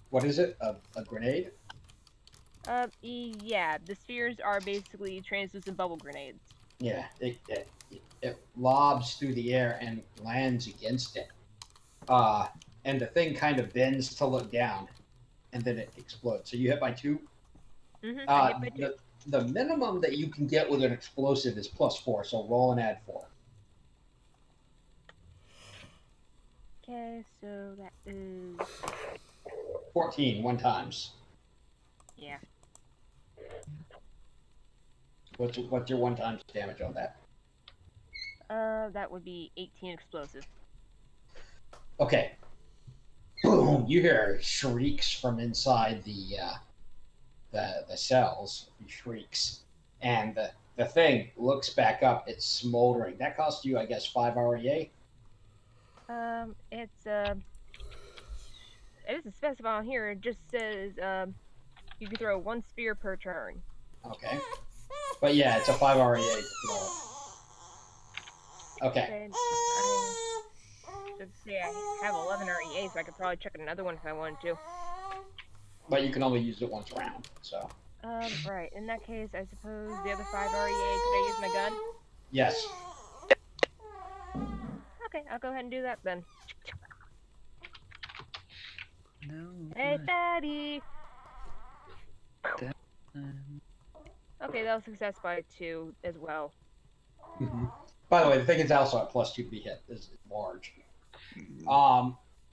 E: what is it? A grenade?
D: Yeah, the spheres are basically translucent bubble grenades.
E: Yeah. It lobs through the air and lands against it. And the thing kind of bends to look down, and then it explodes. So you hit by 2.
D: I hit by 2.
E: The minimum that you can get with an explosive is +4. So roll and add 4.
D: Okay, so that is
E: 14 one times.
D: yeah.
E: What's your 1 times damage on that?
D: That would be 18 explosive.
E: Okay. Boom! You hear shrieks from inside the cells. Shrieks, and the thing looks back up. It's smoldering. That cost you, I guess, 5 REA.
D: It doesn't specify on here. It just says you can throw 1 sphere per turn.
E: Okay. But yeah, it's a 5 REA throw. Okay.
D: Let's see, I have 11 REA, so I could probably check another one if I wanted to.
E: But you can only use it once round, so.
D: Right. In that case, I suppose the other 5 REA, could I use my gun?
E: Yes.
D: Okay, I'll go ahead and do that then.
B: No.
D: Hey, Daddy! Okay, that was success by 2 as well.
E: By the way, the thing is also at +2 to be hit. Is large.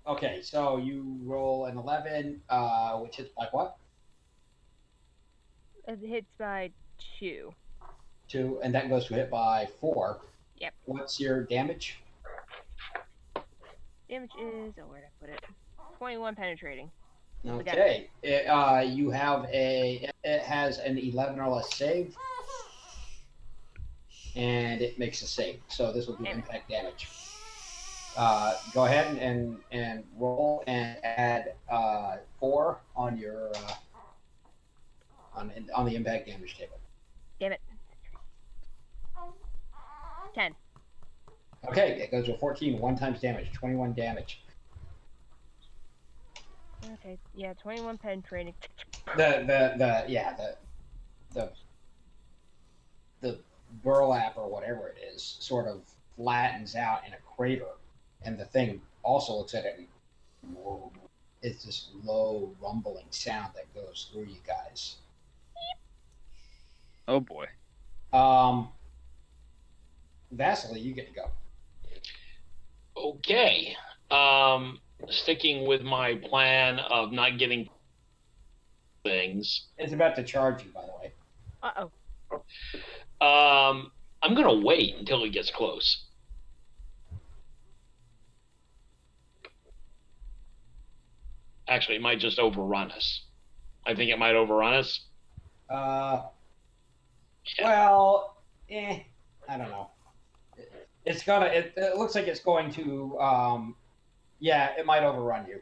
E: Okay, so you roll an 11, which hits by what?
D: It hits by 2.
E: 2, and that goes to hit by 4.
D: Yep.
E: What's your damage?
D: Damage is... oh, where'd I put it? 21 penetrating.
E: Okay. It has an 11 or less save. And it makes a save. So this will do impact damage. Go ahead and roll and add 4 on your on the impact damage table.
D: Damn it. 10.
E: Okay, it goes to 14, 1 times damage, 21 damage.
D: Okay, yeah, 21 penetrating.
E: The burlap or whatever it is sort of flattens out in a crater, and the thing also looks at it and whoa, it's this low rumbling sound that goes through you guys.
B: Oh boy.
E: Vasily, you get to go.
C: Okay. Sticking with my plan of not getting things.
E: It's about to charge you, by the way.
D: Uh-oh.
C: I'm gonna wait until it gets close. Actually, it might just overrun us. I think it might overrun us.
E: Well, I don't know. It looks like it's going to, it might overrun you.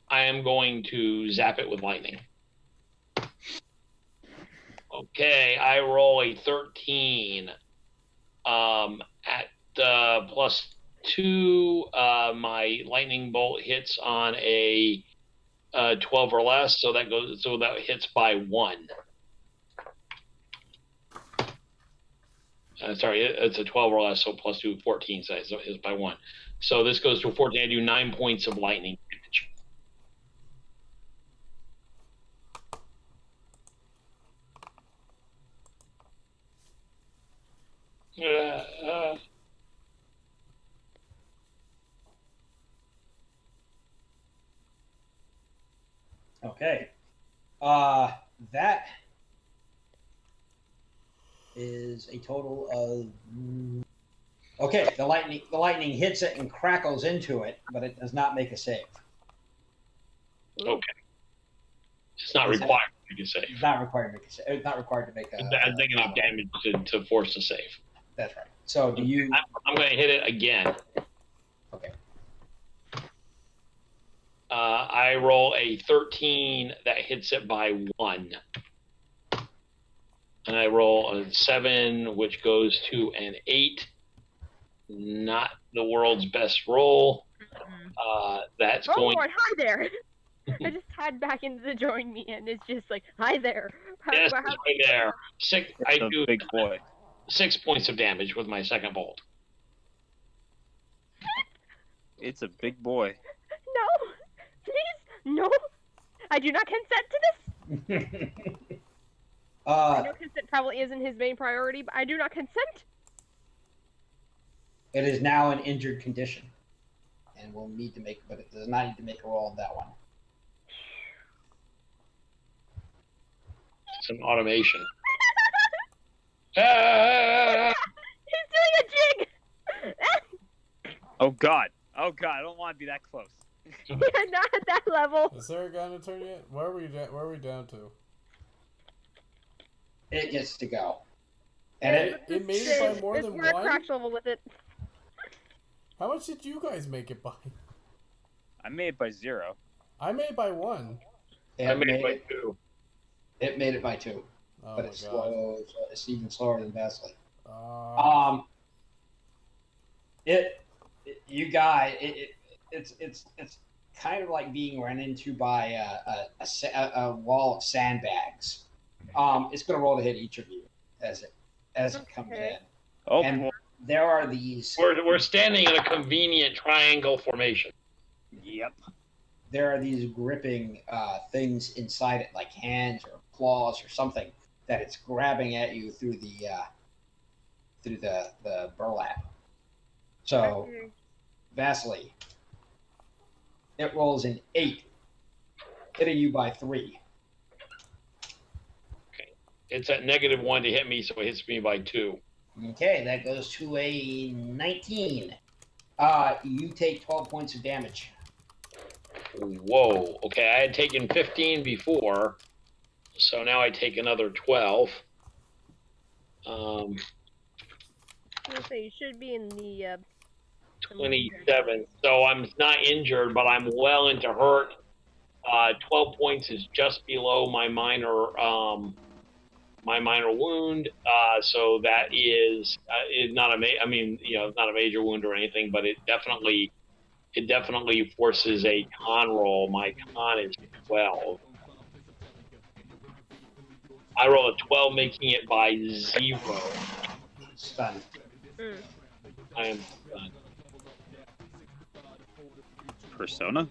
C: I am going to zap it with lightning. Okay, I roll a 13. At +2, my lightning bolt hits on a 12 or less, so that hits by 1. Sorry, it's a 12 or less, so +2, 14, so it's by 1. So this goes to 14. I do 9 points of lightning damage.
E: Okay. That is a total of. Okay, the lightning hits it and crackles into it, but it does not make a save.
C: Okay. It's not required to make a save.
E: It's not required to make a save. It's not required to make a.
C: It's big enough damage to force a save.
E: That's right. So do you?
C: I'm going to hit it again.
E: Okay.
C: I roll a 13 that hits it by 1. And I roll a 7, which goes to an 8. Not the world's best roll. That's
D: Oh
C: going.
D: Lord, hi there. I just tied back into the join me, and it's just like, hi there.
C: Yes, it's right there. I
B: The
C: do
B: big boy.
C: 6 points of damage with my second bolt.
B: It's a big boy.
D: No, please, no. I do not consent to this. I know consent probably isn't his main priority, but I do not consent.
E: It is now an injured condition, and we'll need to make, but it does not need to make a roll on that one.
C: Some automation. Ah!
D: He's doing a jig.
B: Oh God. Oh God. I don't want to be that close.
D: Yeah, not at that level.
A: Is there a gun to turn yet? Where are we down to?
E: It gets to go, and
A: It made it by more than
D: we're at
A: one?
D: crash level with it.
A: How much did you guys make it by?
B: I made it by 0.
A: I made it by 1.
C: I made it by 2.
E: It made it by 2,
A: Oh
E: but
A: my
E: it's
A: god.
E: slow. It's even slower than Vasily. It's kind of like being run into by a wall of sandbags. It's going to roll to hit each of you as it comes in.
B: Oh,
E: And
B: boy.
E: there are these.
C: We're standing in a convenient triangle formation.
B: Yep.
E: There are these gripping things inside it, like hands or claws or something, that it's grabbing at you through the burlap. So, Vasily, it rolls an 8, hitting you by 3.
C: It's at -1 to hit me, so it hits me by 2.
E: Okay, that goes to a 19. You take 12 points of damage.
C: Whoa. Okay, I had taken 15 before, so now I take another 12.
D: So you should be in the
C: 27. So I'm not injured, but I'm well into hurt. 12 points is just below my minor wound. So that is not not a major wound or anything, but it definitely forces a con roll. My con is 12. I roll a 12, making it by 0.
E: Stunned.
C: I am stunned.
B: Persona?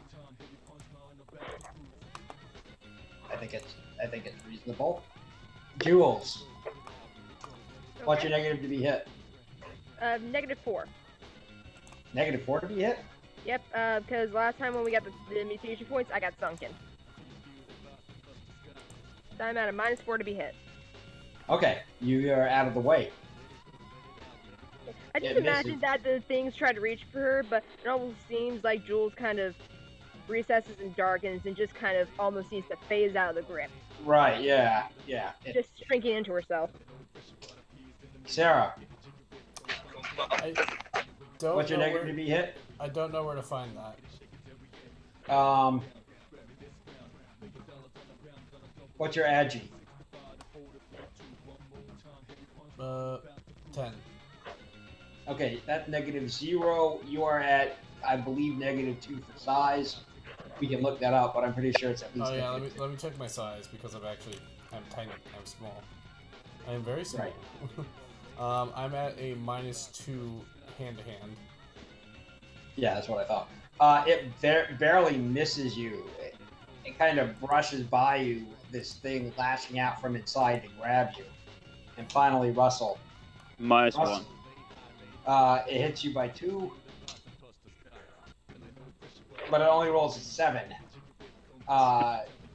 E: I think it's reasonable. Jules, what's your negative to be hit?
D: -4.
E: -4 to be hit?
D: Yep, because last time when we got the mutation points, I got sunken. So I'm at a -4 to be hit.
E: Okay, you are out of the way.
D: I just
E: It
D: imagine
E: misses.
D: that the things try to reach for her, but it almost seems like Jules kind of recesses and darkens and just kind of almost needs to phase out of the grip.
E: Right, yeah.
D: Just shrinking into herself.
E: Sarah,
A: I don't
E: what's your
A: know
E: negative
A: where,
E: to be hit?
A: I don't know where to find that.
E: What's your agi?
A: 10.
E: Okay, that's -0. You are at, I believe, -2 for size. We can look that up, but I'm pretty sure it's at least.
A: Oh yeah,
E: -2.
A: let me check my size because I'm tiny. I'm small. I am very small.
E: Right.
A: I'm at a -2 hand to hand.
E: Yeah, that's what I thought. It barely misses you. It kind of brushes by you, this thing lashing out from inside to grab you. And finally, Russell.
B: -1.
E: It hits you by 2. But it only rolls a 7.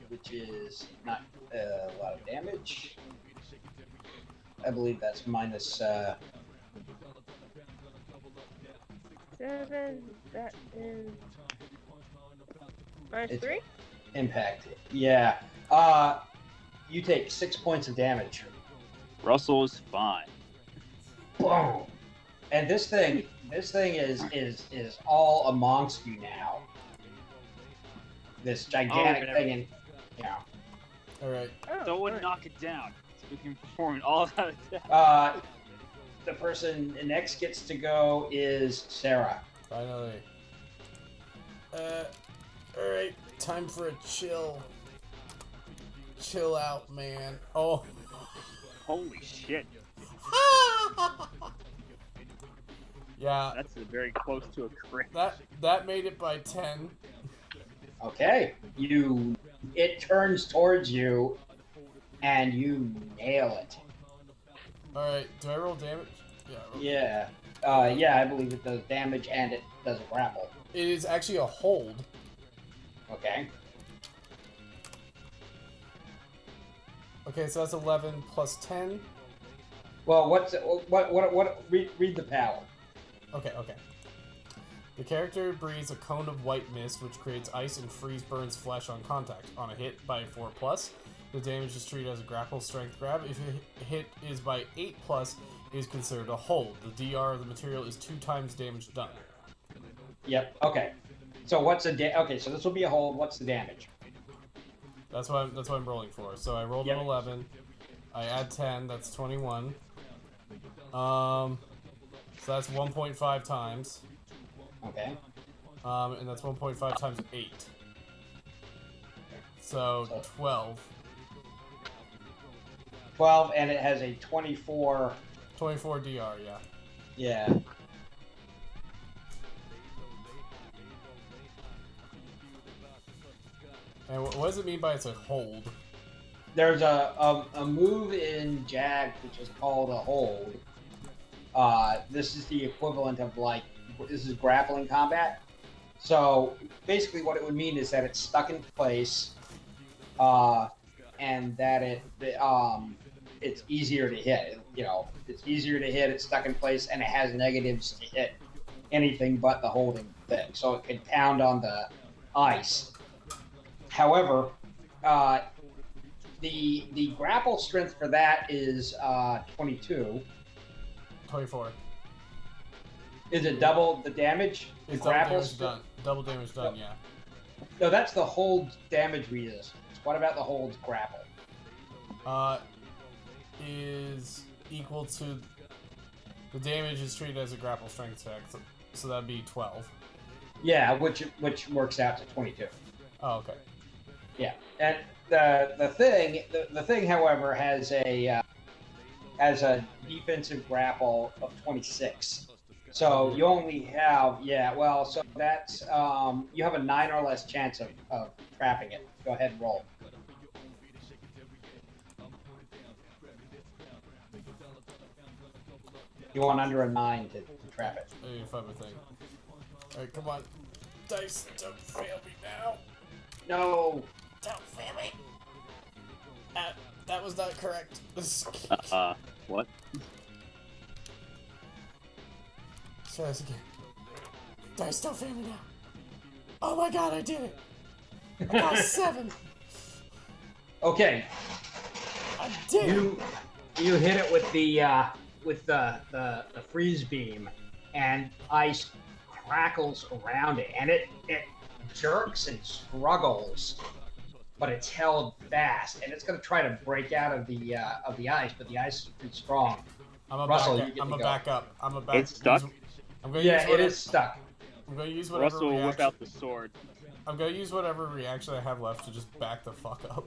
E: Which is not a lot of damage. I believe that's minus...
D: 7, that is... -3?
E: impact. Yeah. You take 6 points of damage.
B: Russell is fine.
E: Boom. And this thing is all amongst you now. This gigantic thing, and yeah.
A: All right.
D: Oh,
B: Someone
D: alright.
B: knock it down. So we can perform an all-out attack.
E: The person next gets to go is Sarah.
A: Finally. All right. Time for a chill. Chill out, man. Oh.
B: Holy shit.
A: Yeah.
B: That's very close to a crit.
A: That made it by 10.
E: Okay, it turns towards you, and you nail it.
A: All right. Do I roll damage?
E: Yeah, yeah, I believe it does damage and it does a grapple.
A: It is actually a hold.
E: Okay.
A: Okay, so that's 11 plus 10.
E: Well, read the power.
A: Okay. The character breathes a cone of white mist, which creates ice and freeze burns flesh on contact. On a hit by 4+, the damage is treated as a grapple strength grab. If a hit is by 8+, it is considered a hold. The DR of the material is 2 times damage done.
E: Yep. Okay. So what's okay? So this will be a hold. What's the damage?
A: That's what I'm rolling for. So I rolled an 11. I add 10. That's 21. So that's 1.5 times.
E: Okay.
A: And that's 1.5 times 8. So 12.
E: 12, and it has a 24.
A: 24 DR, yeah.
E: Yeah.
A: And what does it mean by it's a hold?
E: There's a move in Jag which is called a hold. This is the equivalent of this is grappling combat. So basically, what it would mean is that it's stuck in place, and that it's easier to hit. It's easier to hit. It's stuck in place, and it has negatives to hit anything but the holding thing. So it can pound on the ice. However, the grapple strength for that is 22.
A: 24.
E: Is it double the damage?
A: It's
E: The
A: double
E: grapple
A: damage done. Double damage done, yeah.
E: No, that's the hold damage resistance. What about the hold's grapple?
A: Is equal to the damage is treated as a grapple strength check, so that'd be 12.
E: Yeah, which works out to 22.
A: Oh, okay.
E: Yeah, and the thing, however, has a defensive grapple of 26. So you only have so that's you have a 9 or less chance of trapping it. Go ahead and roll. You want under a 9 to trap it.
A: I need to find my thing. Alright, come on. Dice, don't fail me now.
E: No.
A: Don't fail me. That was not correct.
B: What?
A: Try this again. Dice, don't fail me now. Oh my god, I did it. I got a 7.
E: Okay.
A: I did it.
E: You hit it with the freeze beam, and ice crackles around it, and it jerks and struggles, but it's held fast, and it's going to try to break out of the ice, but the ice is too strong.
A: I'm a
E: Russell,
A: back up.
B: It's stuck?
E: It is stuck.
A: I'm going to use whatever
B: Russell will whip out the sword.
A: I'm going to use whatever reaction I have left to just back the fuck up.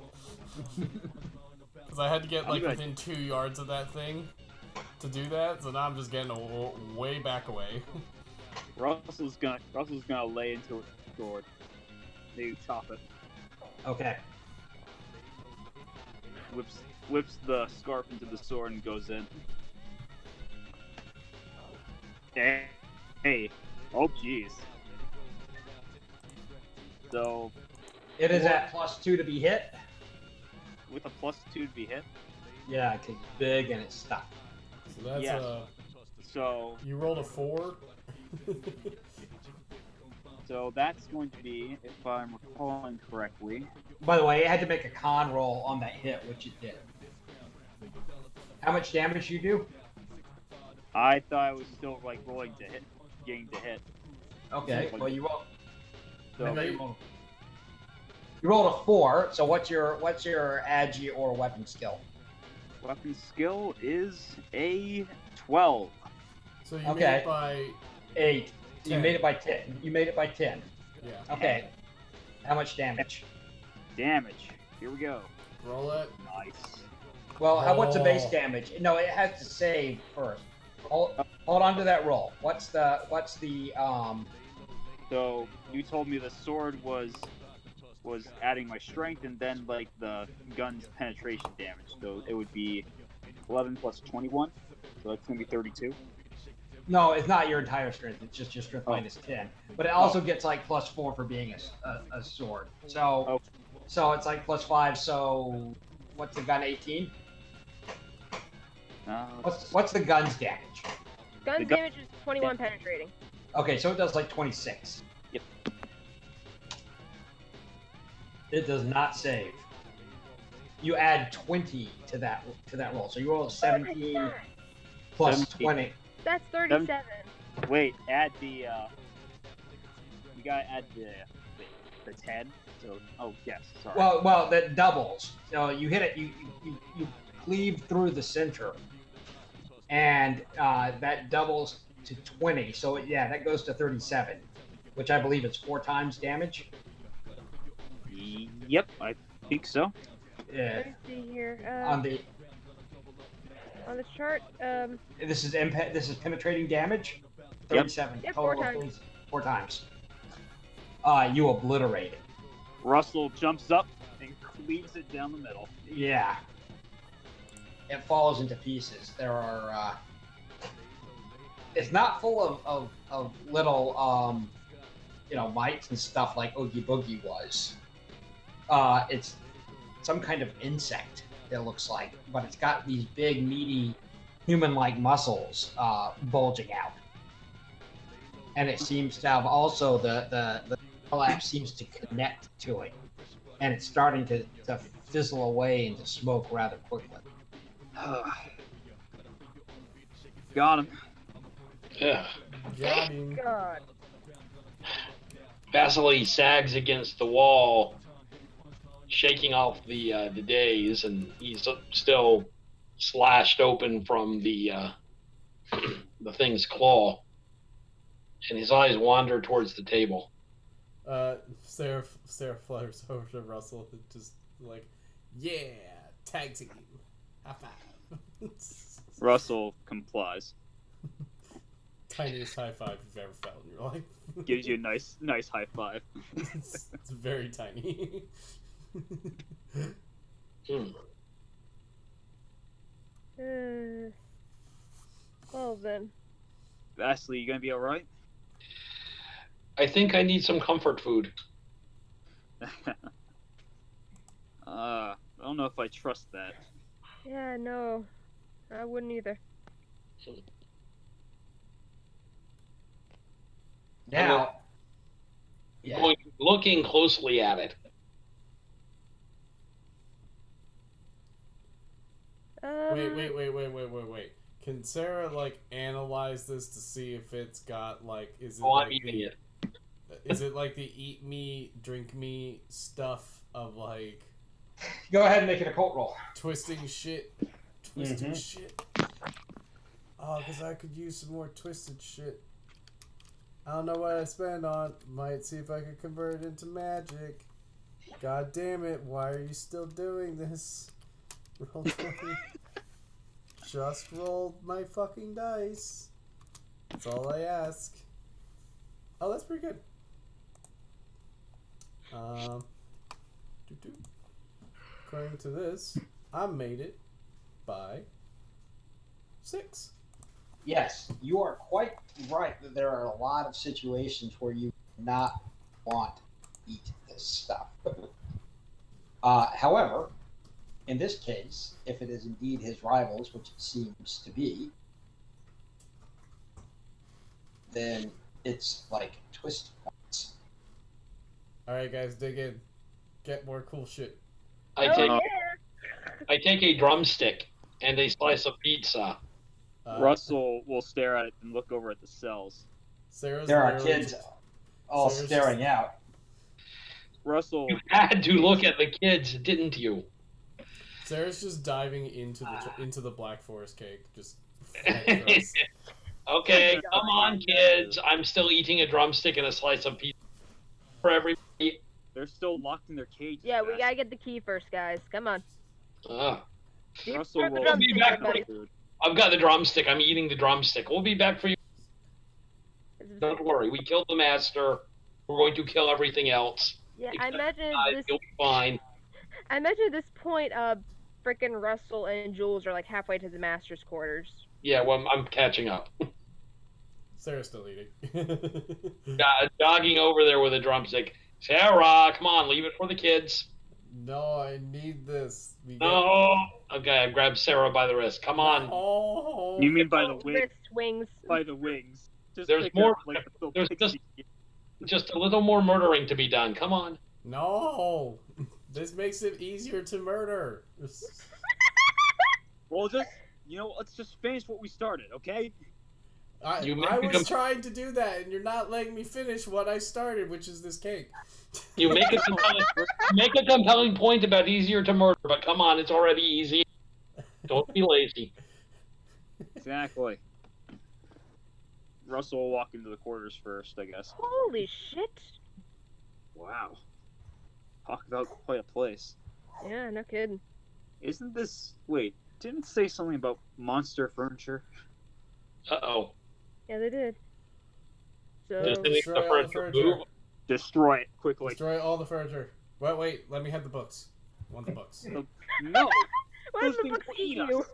A: Because I had to get within 2 yards of that thing to do that, so now I'm just getting way back away.
B: Russell's gonna lay into a sword. Maybe chop it.
E: Okay.
B: Whips the scarf into the sword and goes in. Hey. Oh jeez. So
E: It is at +2 to be hit.
B: with a +2 to be hit.
E: Yeah, because it's big and it's stuck.
A: So that's
B: Yes. So
A: you rolled a 4.
B: So that's going to be, if I'm recalling correctly.
E: By the way, it had to make a con roll on that hit, which it did. How much damage you do?
B: I thought I was still like rolling to hit, getting to hit.
E: Okay. Well, you roll.
B: So
E: You rolled a 4. So what's your agi or weapon skill?
B: weapon skill is a 12.
A: So you
E: Okay.
A: made it by
E: 8. So you
A: 10.
E: made it by 10. You made it by 10.
A: Yeah.
E: Okay. How much damage?
B: Damage. Here we go.
A: Roll it.
B: Nice.
E: Well, what's the base
A: Oh.
E: damage? No, it has to save first. Hold on to that roll. What's the
B: So you told me the sword was adding my strength, and then like the gun's penetration damage. So it would be 11 plus 21. So that's gonna be 32.
E: No, it's not your entire strength. It's just your strength minus 10. But it also gets like +4 for being a sword. So so it's like +5. So what's the gun? 18. What's the gun's damage?
D: Gun's damage is 21 penetrating.
E: Okay, so it does like 26.
B: Yep.
E: It does not save. You add 20 to that roll. So you roll 17 plus
B: 17.
E: 20.
D: That's 37.
B: Wait, add the. You gotta add the 10. So yes, sorry.
E: Well, that doubles. So you hit it. You cleave through the center, and that doubles to 20. So yeah, that goes to 37, which I believe is 4 times damage.
B: Yep, I think so.
E: Yeah.
D: Let me see here.
E: On the
D: On the chart,
E: this is penetrating damage. 37
D: Yep,
E: total.
D: 4 times.
E: 4 times. You obliterate it.
B: Russell jumps up and cleaves it down the middle.
E: Yeah. It falls into pieces. There are. It's not full of little mites and stuff like Oogie Boogie was. It's some kind of insect. It looks like, but it's got these big, meaty, human-like muscles bulging out, and it seems to have also the collapse seems to connect to it, and it's starting to fizzle away into smoke rather quickly.
B: Got him.
C: Yeah.
A: Got
D: thank
A: him.
D: God.
C: Vasily sags against the wall, shaking off the daze, and he's still slashed open from the thing's claw, and his eyes wander towards the table.
A: Sarah flutters over to Russell and just like, yeah, tag team, high five.
B: Russell complies.
A: Tiniest high five you've ever felt in your life.
B: Gives you a nice high five.
A: it's very tiny.
D: Well then.
B: Vasily, you gonna be alright?
C: I think I need some comfort food.
B: I don't know if I trust that.
D: Yeah, no. I wouldn't either.
E: Now, yeah.
C: Looking closely at it.
A: Wait. Can Sarah like analyze this to see if it's got like is it
C: I'm
A: like
C: eating it.
A: Is it like the eat me, drink me stuff of like
E: Go ahead and make an occult roll.
A: twisting shit? Oh, because I could use some more twisted shit. I don't know what I spend on. Might see if I could convert it into magic. God damn it, why are you still doing this? Roll 20. Just rolled my fucking dice. That's all I ask. Oh, that's pretty good. According to this, I made it by 6.
E: Yes, you are quite right that there are a lot of situations where you do not want to eat this stuff. However, in this case, if it is indeed his rivals, which it seems to be, then it's like twisted nuts.
A: Alright, guys, dig in. Get more cool shit.
C: I take a drumstick and a slice of pizza,
B: Russell will stare at it and look over at the cells.
A: Sarah's
E: There are
A: literally
E: kids all
A: Sarah's
E: staring
A: just-
E: out.
B: Russell,
C: You had to look at the kids, didn't you?
A: Sarah's just diving into the Black Forest cake. Just head first.
C: Okay, come on, kids. I'm still eating a drumstick and a slice of pizza for everybody.
B: they're still locked in their cage.
D: Yeah, we gotta get the key first, guys. Come on. Deep
B: Russell
D: throat the
B: will
C: We'll be
D: drumstick,
C: back
D: everybody.
B: food.
C: I've got the drumstick. I'm eating the drumstick. We'll be back for you. Don't worry. We killed the master. We're going to kill everything else.
D: Yeah, I imagine this.
C: You'll be fine.
D: I imagine at this point, frickin' Russell and Jules are like halfway to the master's quarters.
C: Yeah, well, I'm catching up.
A: Sarah's still eating.
C: Jogging over there with a drumstick. Sarah, come on, leave it for the kids.
A: No, I need this.
C: No. Okay, I grabbed Sarah by the wrist. Come on.
A: Oh.
B: You mean by the wing?
D: Wrist wings.
B: By the wings. Just
C: There's
B: pick
C: more-
B: up, like, the little
C: there's
B: pixie.
C: Just a little more murdering to be done. Come on.
A: No. This makes it easier to murder.
B: Well, let's just finish what we started, okay?
A: I
C: You
A: was
C: make them-
A: trying to do that, and you're not letting me finish what I started, which is this cake.
C: You make make a compelling point about easier to murder, but come on, it's already easy. Don't be lazy.
B: Exactly. Russell will walk into the quarters first, I guess.
D: Holy shit.
B: Wow. Talk about quite a place.
D: Yeah, no kidding.
B: Isn't this... Wait, didn't it say something about monster furniture?
C: Uh-oh.
D: Yeah, they did. So,
C: Just in
A: Destroy
C: the
A: all the
C: furniture
A: furniture.
C: move.
B: Destroy it quickly.
A: Destroy all the furniture. Wait, let me have the books. I want the books.
B: No!
D: why
B: Those
D: did the
B: things
D: books
B: will
D: eat
B: eat us.
D: you?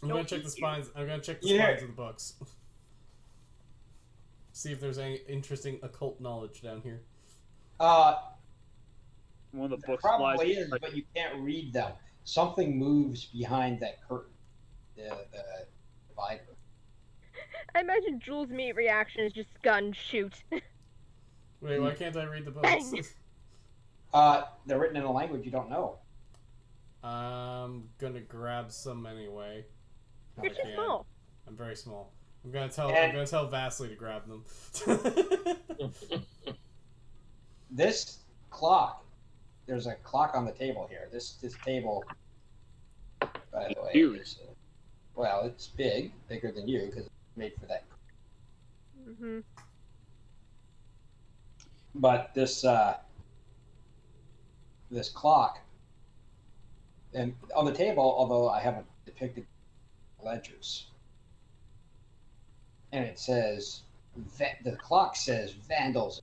A: I'm gonna check the spines. I'm gonna check the
E: Yeah.
A: spines of the books. See if there's any interesting occult knowledge down here.
B: One of the books
E: Probably
B: flies.
E: is, but you can't read them. Something moves behind that curtain. The divider.
D: I imagine Jules' immediate reaction is just gun shoot.
A: Wait, why can't I read the books?
D: Bang.
E: They're written in a language you don't know.
A: I'm gonna grab some anyway.
D: You're
A: I
D: too
A: can.
D: small.
A: I'm very small. I'm gonna tell Vasily to grab them.
E: This clock. There's a clock on the table here. This table. By the way,
B: Huge.
E: well, it's bigger than you because it's made for that.
D: Mm-hmm.
E: But this clock, and on the table, although I haven't depicted ledgers, and it says the clock says vandals.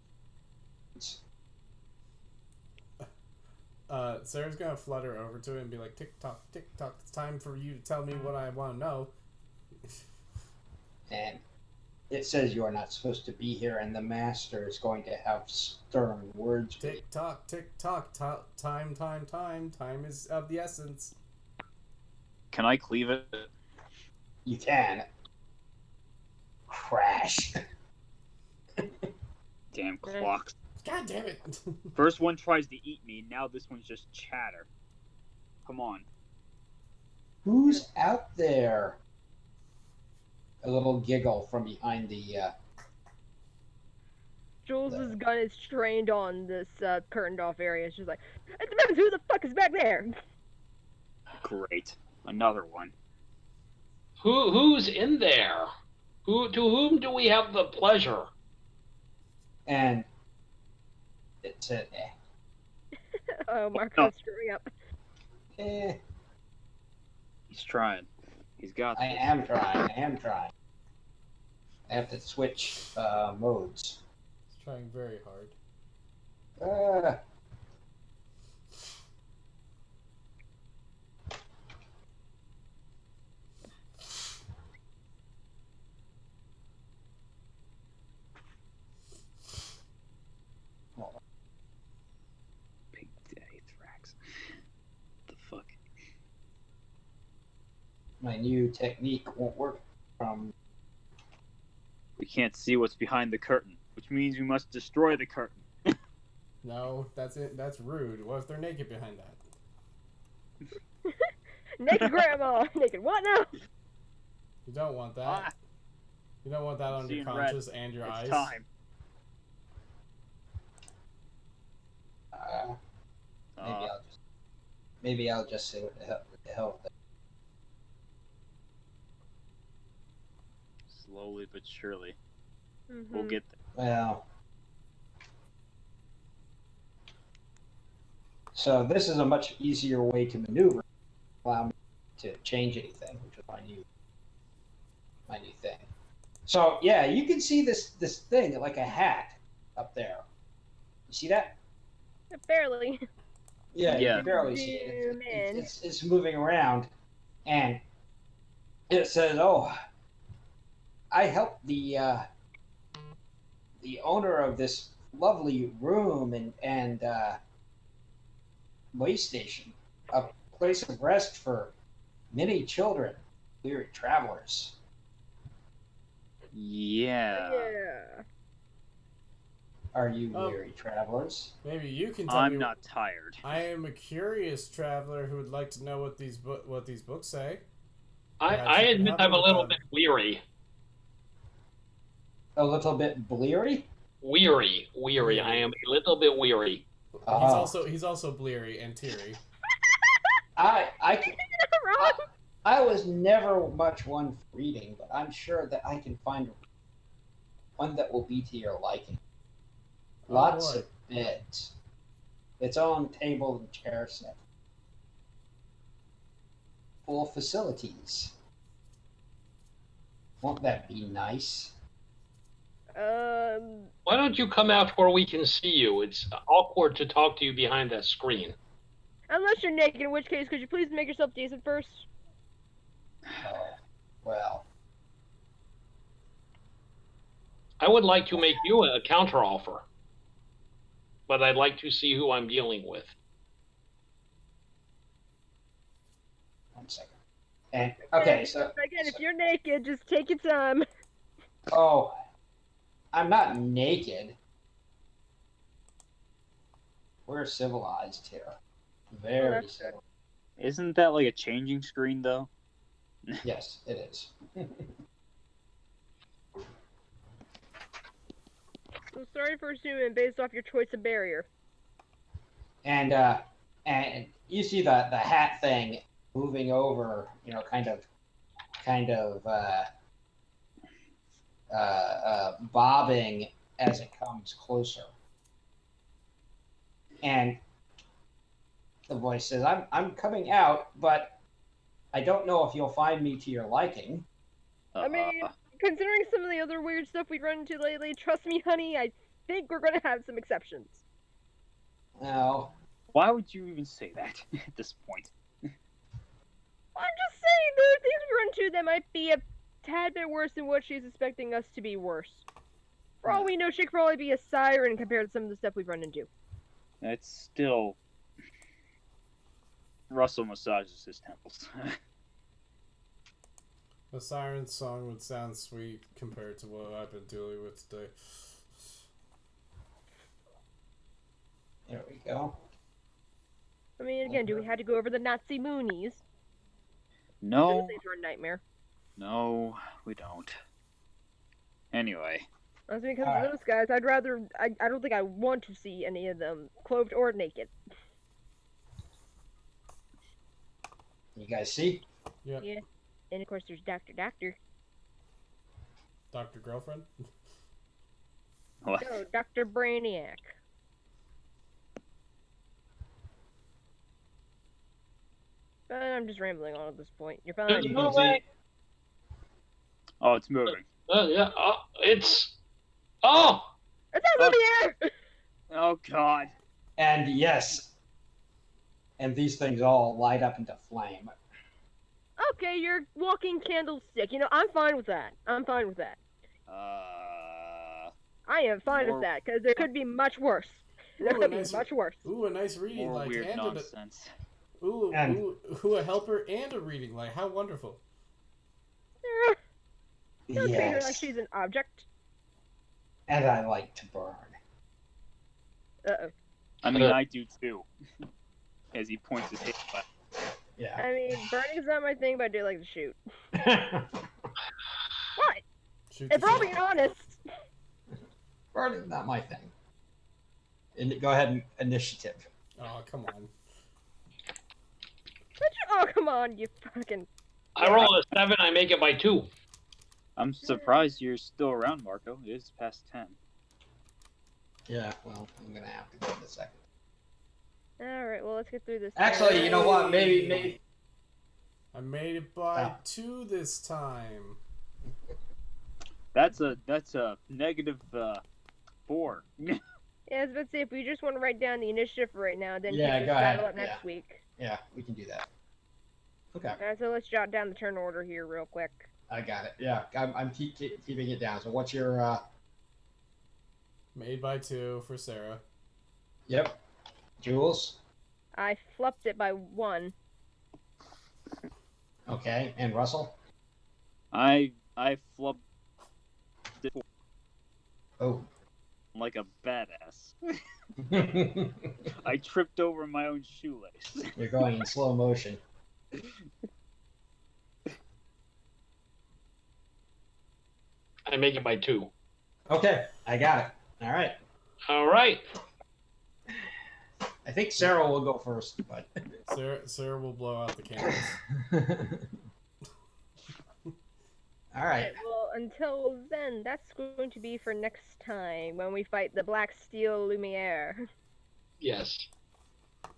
A: Sarah's gonna flutter over to it and be like, "Tick tock, it's time for you to tell me what I want to know."
E: And it says you are not supposed to be here, and the master is going to have stern words with you.
A: Tick tock, time. Time is of the essence.
B: Can I cleave it?
E: You can crash.
B: Damn clocks.
A: God damn it!
B: First one tries to eat me, now this one's just chatter. Come on.
E: Who's out there? A little giggle from behind the.
D: Jules' gun is trained on this curtained off area. She's like, it depends who the fuck is back there.
B: Great. Another one.
C: Who's in there? To whom do we have the pleasure?
E: And it said,
D: Oh, Marco's screwing up.
B: He's trying. He's got
E: I
B: this.
E: am trying. I have to switch modes.
A: He's trying very hard.
B: Big Daddy Thrax. The fuck?
E: My new technique won't work from.
B: We can't see what's behind the curtain, which means we must destroy the curtain.
A: No, that's it. That's rude. What if they're naked behind that?
D: Naked grandma! Naked what now?
A: You don't want that.
B: Ah,
A: You don't want that on your
B: seeing
A: conscience and your eyes.
B: it's time.
E: Maybe I'll just say what the hell.
B: Slowly but surely,
D: Mm-hmm.
B: we'll get there.
E: Well, so this is a much easier way to maneuver, allow me to change anything, which is my new thing. So yeah, you can see this thing like a hat up there. You see that?
D: Barely.
E: Yeah, you
B: Yeah.
E: can barely see it.
D: Zoom in.
E: It's moving around, and it says, "Oh, I helped the owner of this lovely room and way station, a place of rest for many children, weary travelers."
B: Yeah.
D: Yeah.
E: Are you weary travelers?
A: Maybe you can tell me.
B: I'm not tired.
A: I am a curious traveler who would like to know what these books say.
C: I admit I'm a little bit weary.
E: A little bit bleary?
C: Weary. I am a little bit weary.
A: He's also bleary and teary.
E: I
D: Wrong.
E: I was never much one for reading, but I'm sure that I can find one that will be to your liking. Lots of beds, its own table and chair set, full facilities. Won't that be nice?
C: Why don't you come out where we can see you? It's awkward to talk to you behind that screen.
D: Unless you're naked, in which case, could you please make yourself decent first?
E: Oh, well.
C: I would like to make you a counteroffer, but I'd like to see who I'm dealing with.
E: 1 second. And okay, so
D: again, if you're naked, just take your time.
E: oh, I'm not naked. We're civilized here. Very
D: that's
E: civilized.
B: Isn't that like a changing screen though?
E: Yes, it is.
D: I'm sorry for assuming based off your choice of barrier.
E: And you see the hat thing moving over, kind of bobbing as it comes closer. And the voice says, "I'm coming out, but I don't know if you'll find me to your liking."
D: I mean, considering some of the other weird stuff we've run into lately, trust me, honey, I think we're gonna have some exceptions.
E: No.
B: Why would you even say that at this point?
D: I'm just saying, there are things we run into that might be a tad bit worse than what she's expecting us to be worse. For all we know, she could probably be a siren compared to some of the stuff we've run into.
B: That's still... Russell massages his temples.
A: A siren song would sound sweet compared to what I've been dealing with today.
E: There we go.
D: I mean, again, do we have to go over the Nazi Moonies?
B: No.
D: Those things were a nightmare.
B: No, we don't. Anyway.
D: As when it comes to those guys, I don't think I want to see any of them clothed or naked.
E: You guys see?
A: Yep.
D: Yeah. And of course, there's Dr.
A: Dr. Girlfriend?
B: What?
D: No, Dr. Brainiac. But I'm just rambling on at this point. You're fine.
C: There's no way.
B: Oh, it's moving.
C: Yeah, it's... Oh!
D: It's out of the air!
B: Oh, God.
E: And yes. And these things all light up into flame.
D: Okay, you're walking candlestick. I'm fine with that.
B: Uh...
D: I am fine
B: More-
D: with that, because there could be much worse. There
A: Ooh,
D: could be
A: nice-
D: much worse.
A: Ooh, a nice reading
B: More
A: light.
B: weird
A: And
B: nonsense.
A: a helper and a reading light. How wonderful.
D: Don't treat her like
E: Yes.
D: she's an object.
E: And I like to burn.
D: Uh-oh.
B: I mean, I do too. As he points his head left.
E: Yeah.
D: I mean, burning is not my thing, but I do like to shoot.
A: Shoot
D: If
A: the
D: we're all
A: shit.
D: being honest.
E: Burning, not my thing. And go ahead and initiative.
A: Oh, come on.
D: Oh, come on, you fucking.
C: I roll a 7. I make it by 2.
B: I'm surprised you're still around, Marco. It is past 10.
E: Yeah, well, I'm gonna have to go in a second.
D: Alright, well, let's get through this.
E: Actually, you know what? Maybe.
A: I made it by
E: Ah.
A: 2 this time.
B: That's a negative 4.
D: Yeah, I was about to say, if we just want to write down the initiative for right now, then
E: Yeah,
D: pick
E: go
D: this battle
E: ahead,
D: up next
E: yeah.
D: week.
E: Yeah, we can do that. Okay,
D: Alright, so let's jot down the turn order here real quick.
E: I got it. Yeah, I'm keeping it down. So what's your?
A: Made by 2 for Sarah.
E: Yep. Jules.
D: I flubbed it by 1.
E: Okay, and Russell.
B: I flubbed it
E: Oh.
B: like a badass. I tripped over my own shoelace.
E: You're going in slow motion.
C: I make it by 2.
E: Okay, I got it. All right.
C: All right.
E: I think Sarah will go first, but.
A: Sarah will blow out the candles.
E: All right.
D: Well, until then, that's going to be for next time when we fight the Black Steel Lumiere.
C: Yes.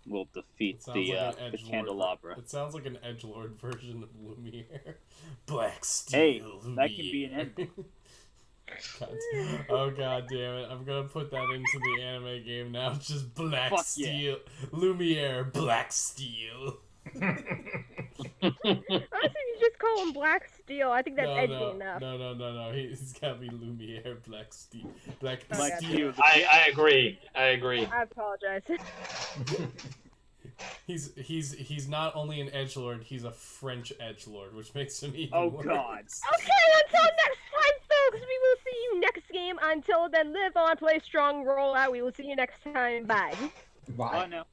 B: We'll defeat
A: It sounds
B: the
A: like an edgelord.
B: candelabra.
A: It sounds like an edgelord version of Lumiere. Black Steel
B: Hey,
A: Lumiere.
B: that can be an ending.
A: God. Oh god damn it. I'm gonna put that into the anime game now. Just Black
B: Fuck
A: Steel. Lumiere, Black Steel.
D: Honestly, you just call him Black Steel. I think that's edgy enough.
A: No. He's gotta be Lumiere, Black Steel. Black
D: Black
A: Steel.
C: I agree. I agree.
D: I apologize.
A: He's not only an edgelord, he's a French edgelord, which makes him even
B: Oh
A: worse.
B: god.
D: Okay, until next time, folks, we will see you next game. Until then, live on, play strong, roll out. We will see you next time. Bye.
B: Oh
E: Bye.
B: no.